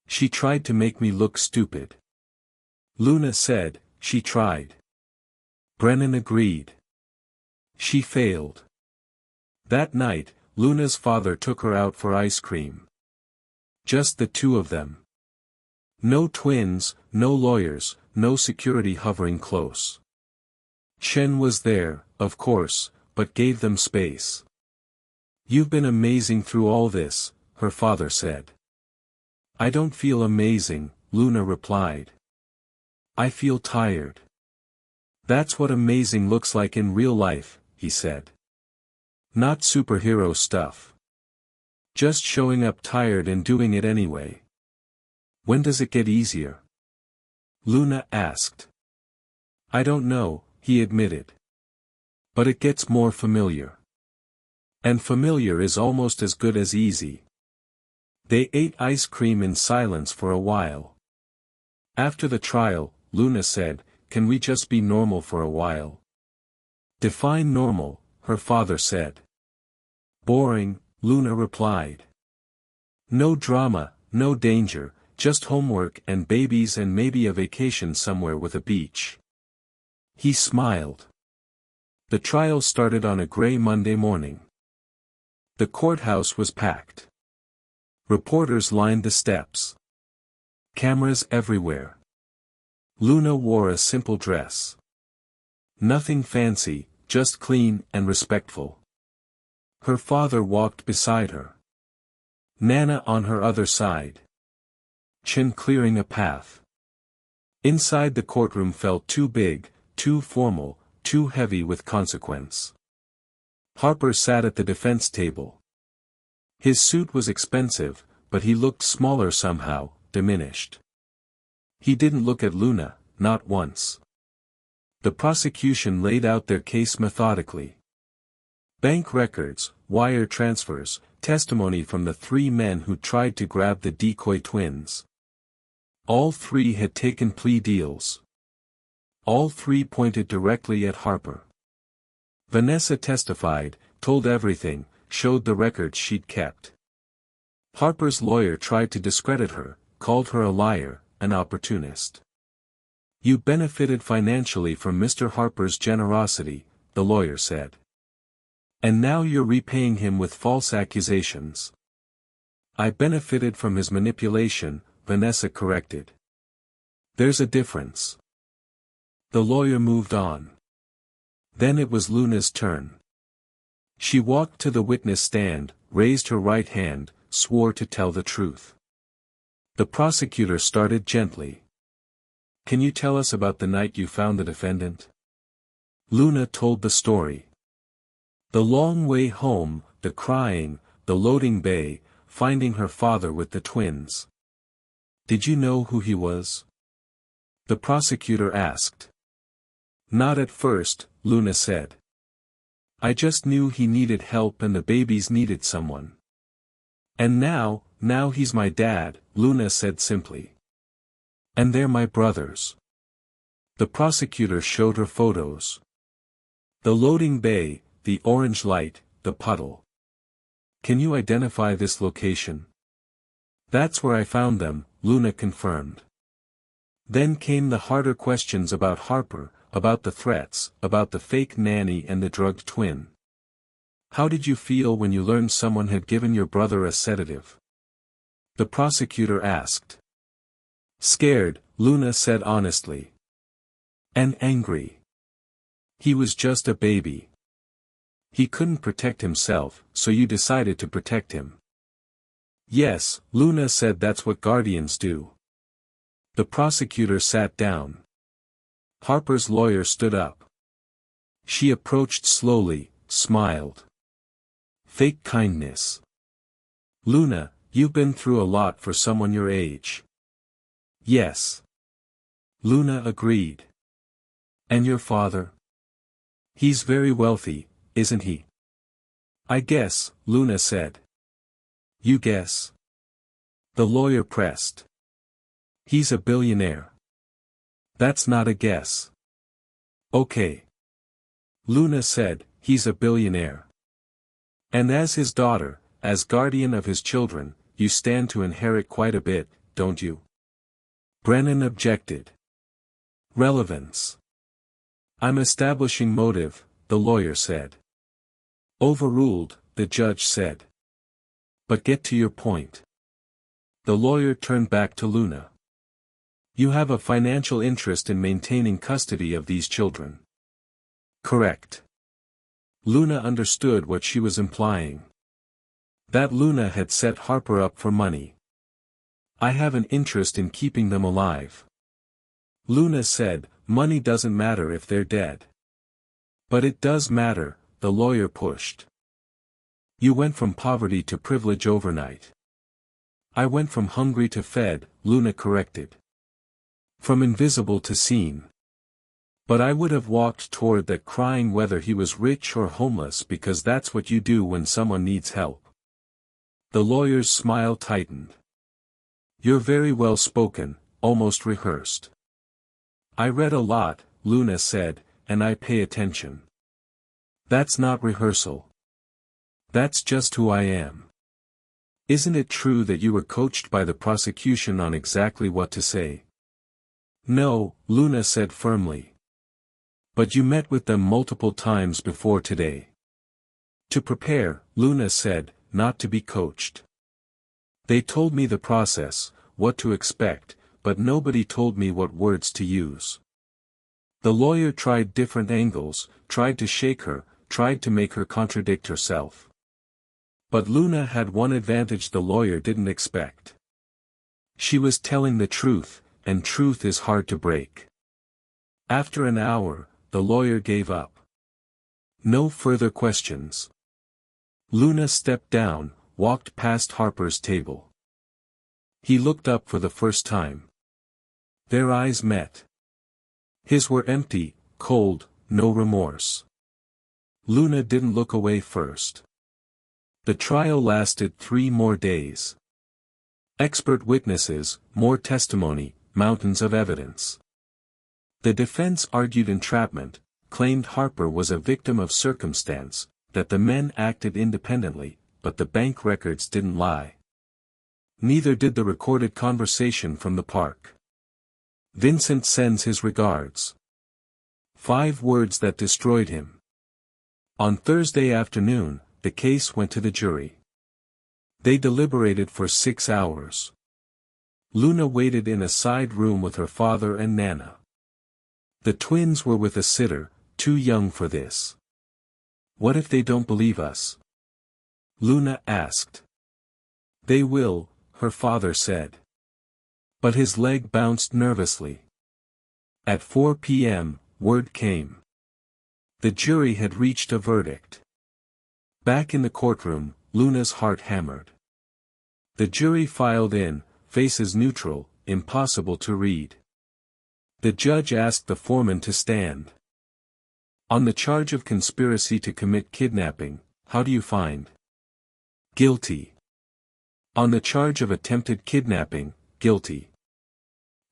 She tried to make me look stupid. Luna said, she tried. Brennan agreed. She failed. That night, Luna's father took her out for ice cream. Just the two of them. No twins, no lawyers, no security hovering close. Chen was there, of course, but gave them space. You've been amazing through all this, her father said. I don't feel amazing, Luna replied. I feel tired. That's what amazing looks like in real life, he said. Not superhero stuff. Just showing up tired and doing it anyway. When does it get easier? Luna asked. I don't know, he admitted. But it gets more familiar. And familiar is almost as good as easy. They ate ice cream in silence for a while. After the trial, Luna said, can we just be normal for a while? Define normal, her father said. Boring, Luna replied. No drama, no danger, just homework and babies and maybe a vacation somewhere with a beach. He smiled. The trial started on a gray Monday morning. The courthouse was packed. Reporters lined the steps. Cameras everywhere. Luna wore a simple dress. Nothing fancy, just clean and respectful. Her father walked beside her. Nana on her other side. Chin clearing a path. Inside the courtroom felt too big, too formal, too heavy with consequence. Harper sat at the defense table. His suit was expensive, but he looked smaller somehow, diminished. He didn't look at Luna, not once. The prosecution laid out their case methodically. Bank records, wire transfers, testimony from the 3 men who tried to grab the decoy twins. All 3 had taken plea deals. All 3 pointed directly at Harper. Vanessa testified, told everything, showed the records she'd kept. Harper's lawyer tried to discredit her, called her a liar, an opportunist. You benefited financially from Mr. Harper's generosity, the lawyer said. And now you're repaying him with false accusations. I benefited from his manipulation, Vanessa corrected. There's a difference. The lawyer moved on. Then it was Luna's turn. She walked to the witness stand, raised her right hand, swore to tell the truth. The prosecutor started gently. Can you tell us about the night you found the defendant? Luna told the story. The long way home, the crying, the loading bay, finding her father with the twins. Did you know who he was? The prosecutor asked. Not at first, Luna said. I just knew he needed help and the babies needed someone. And now he's my dad, Luna said simply. And they're my brothers. The prosecutor showed her photos. The loading bay, the orange light, the puddle. Can you identify this location? That's where I found them, Luna confirmed. Then came the harder questions about Harper, about the threats, about the fake nanny and the drugged twin. How did you feel when you learned someone had given your brother a sedative? The prosecutor asked. Scared, Luna said honestly. And angry. He was just a baby. He couldn't protect himself, so you decided to protect him. Yes, Luna said that's what guardians do. The prosecutor sat down. Harper's lawyer stood up. She approached slowly, smiled. Fake kindness. Luna, you've been through a lot for someone your age. Yes. Luna agreed. And your father? He's very wealthy, isn't he? I guess, Luna said. You guess? The lawyer pressed. He's a billionaire. That's not a guess. Okay. Luna said, he's a billionaire. And as his daughter, as guardian of his children, you stand to inherit quite a bit, don't you? Brennan objected. Relevance. I'm establishing motive, the lawyer said. Overruled, the judge said. But get to your point. The lawyer turned back to Luna. You have a financial interest in maintaining custody of these children. Correct. Luna understood what she was implying. That Luna had set Harper up for money. I have an interest in keeping them alive. Luna said, money doesn't matter if they're dead. But it does matter, the lawyer pushed. You went from poverty to privilege overnight. I went from hungry to fed, Luna corrected. From invisible to seen. But I would have walked toward that crying whether he was rich or homeless because that's what you do when someone needs help. The lawyer's smile tightened. You're very well spoken, almost rehearsed. I read a lot, Luna said, and I pay attention. That's not rehearsal. That's just who I am. Isn't it true that you were coached by the prosecution on exactly what to say? No, Luna said firmly. But you met with them multiple times before today. To prepare, Luna said, not to be coached. They told me the process, what to expect, but nobody told me what words to use. The lawyer tried different angles, tried to shake her, tried to make her contradict herself. But Luna had one advantage the lawyer didn't expect. She was telling the truth, and truth is hard to break. After an hour, the lawyer gave up. No further questions. Luna stepped down, walked past Harper's table. He looked up for the first time. Their eyes met. His were empty, cold, no remorse. Luna didn't look away first. The trial lasted 3 more days. Expert witnesses, more testimony, mountains of evidence. The defense argued entrapment, claimed Harper was a victim of circumstance, that the men acted independently, but the bank records didn't lie. Neither did the recorded conversation from the park. Vincent sends his regards. 5 words that destroyed him. On Thursday afternoon, the case went to the jury. They deliberated for 6 hours. Luna waited in a side room with her father and Nana. The twins were with a sitter, too young for this. What if they don't believe us? Luna asked. They will, her father said. But his leg bounced nervously. At 4 p.m., word came. The jury had reached a verdict. Back in the courtroom, Luna's heart hammered. The jury filed in, faces neutral, impossible to read. The judge asked the foreman to stand. On the charge of conspiracy to commit kidnapping, how do you find? Guilty. On the charge of attempted kidnapping, guilty.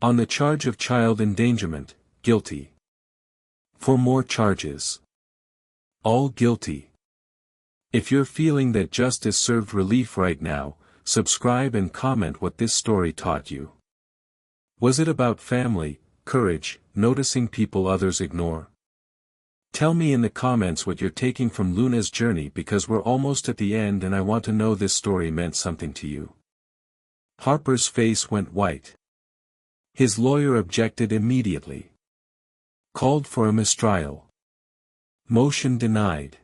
On the charge of child endangerment, guilty. For more charges. All guilty. If you're feeling that justice served relief right now, subscribe and comment what this story taught you. Was it about family, courage, noticing people others ignore? Tell me in the comments what you're taking from Luna's journey because we're almost at the end and I want to know this story meant something to you. Harper's face went white. His lawyer objected immediately. Called for a mistrial. Motion denied.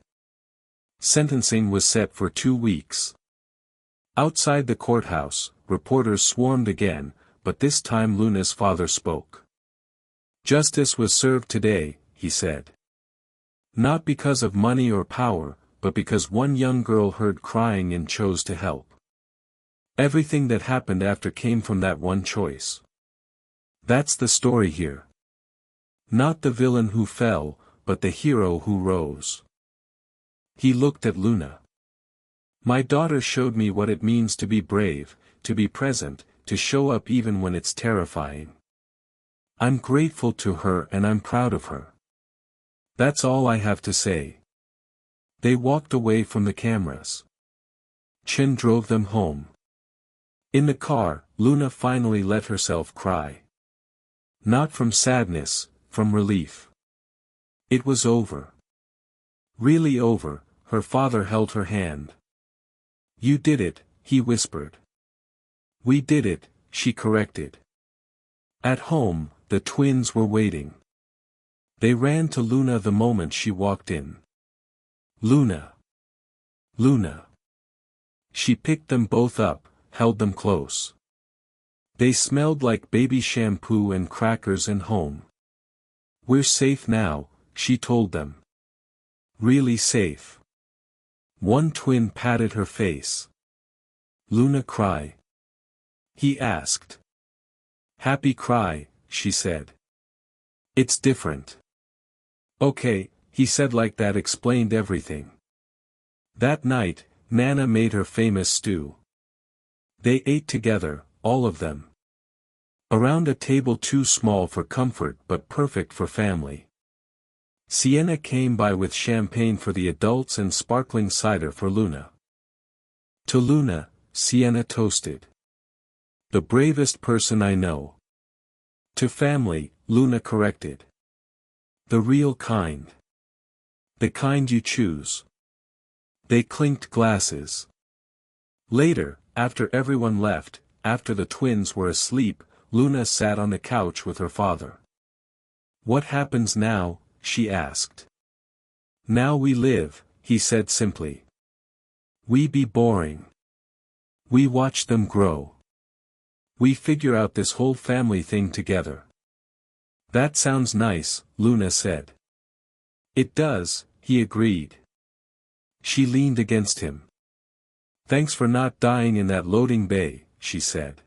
Sentencing was set for 2 weeks. Outside the courthouse, reporters swarmed again, but this time Luna's father spoke. Justice was served today, he said. Not because of money or power, but because one young girl heard crying and chose to help. Everything that happened after came from that one choice. That's the story here. Not the villain who fell, but the hero who rose. He looked at Luna. My daughter showed me what it means to be brave, to be present, to show up even when it's terrifying. I'm grateful to her and I'm proud of her. That's all I have to say. They walked away from the cameras. Chen drove them home. In the car, Luna finally let herself cry. Not from sadness, from relief. It was over. Really over, her father held her hand. You did it, he whispered. We did it, she corrected. At home, the twins were waiting. They ran to Luna the moment she walked in. Luna. Luna. She picked them both up, held them close. They smelled like baby shampoo and crackers and home. We're safe now, she told them. Really safe. One twin patted her face. Luna cry? He asked. Happy cry, she said. It's different. Okay, he said like that explained everything. That night, Nana made her famous stew. They ate together, all of them. Around a table too small for comfort but perfect for family. Sienna came by with champagne for the adults and sparkling cider for Luna. To Luna, Sienna toasted. The bravest person I know. To family, Luna corrected. The real kind. The kind you choose. They clinked glasses. Later, after everyone left, after the twins were asleep, Luna sat on the couch with her father. What happens now? She asked. Now we live, he said simply. We be boring. We watch them grow. We figure out this whole family thing together. That sounds nice, Luna said. It does, he agreed. She leaned against him. Thanks for not dying in that loading bay, she said.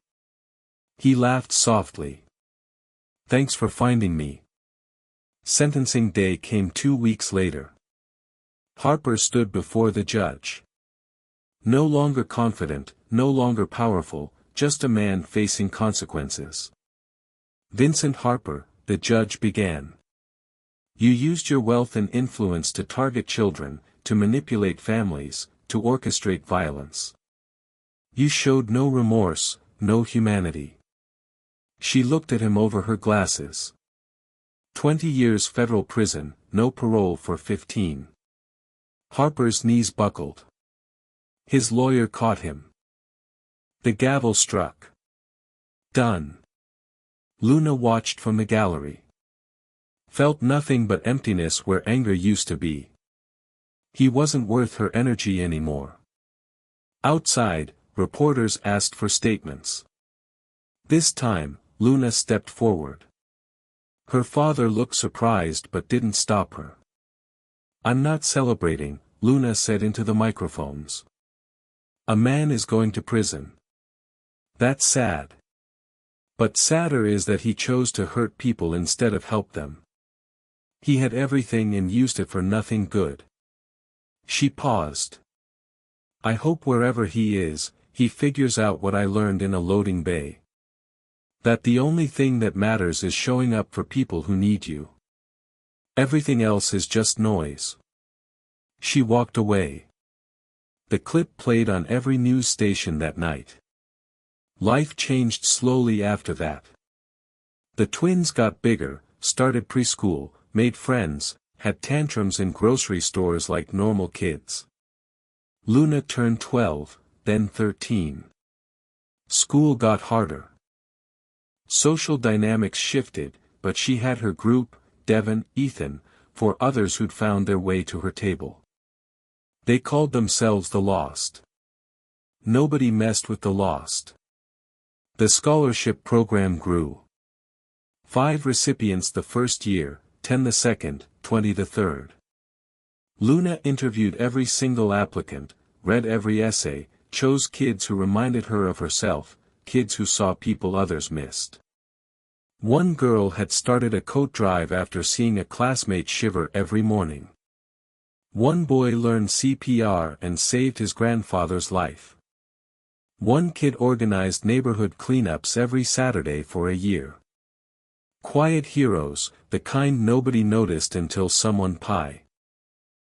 He laughed softly. Thanks for finding me. Sentencing day came 2 weeks later. Harper stood before the judge. No longer confident, no longer powerful, just a man facing consequences. Vincent Harper, the judge began. You used your wealth and influence to target children, to manipulate families, to orchestrate violence. You showed no remorse, no humanity. She looked at him over her glasses. 20 years federal prison, no parole for 15. Harper's knees buckled. His lawyer caught him. The gavel struck. Done. Luna watched from the gallery. Felt nothing but emptiness where anger used to be. He wasn't worth her energy anymore. Outside, reporters asked for statements. This time, Luna stepped forward. Her father looked surprised but didn't stop her. I'm not celebrating, Luna said into the microphones. A man is going to prison. That's sad. But sadder is that he chose to hurt people instead of help them. He had everything and used it for nothing good. She paused. I hope wherever he is, he figures out what I learned in a loading bay. That the only thing that matters is showing up for people who need you. Everything else is just noise. She walked away. The clip played on every news station that night. Life changed slowly after that. The twins got bigger, started preschool, made friends, had tantrums in grocery stores like normal kids. Luna turned 12, then 13. School got harder. Social dynamics shifted, but she had her group, Devon, Ethan, 4 others who'd found their way to her table. They called themselves the Lost. Nobody messed with the Lost. The scholarship program grew. 5 recipients the first year, 10 the second, 20 the third. Luna interviewed every single applicant, read every essay, chose kids who reminded her of herself, kids who saw people others missed. One girl had started a coat drive after seeing a classmate shiver every morning. One boy learned CPR and saved his grandfather's life. One kid organized neighborhood cleanups every Saturday for a year. Quiet heroes, the kind nobody noticed until someone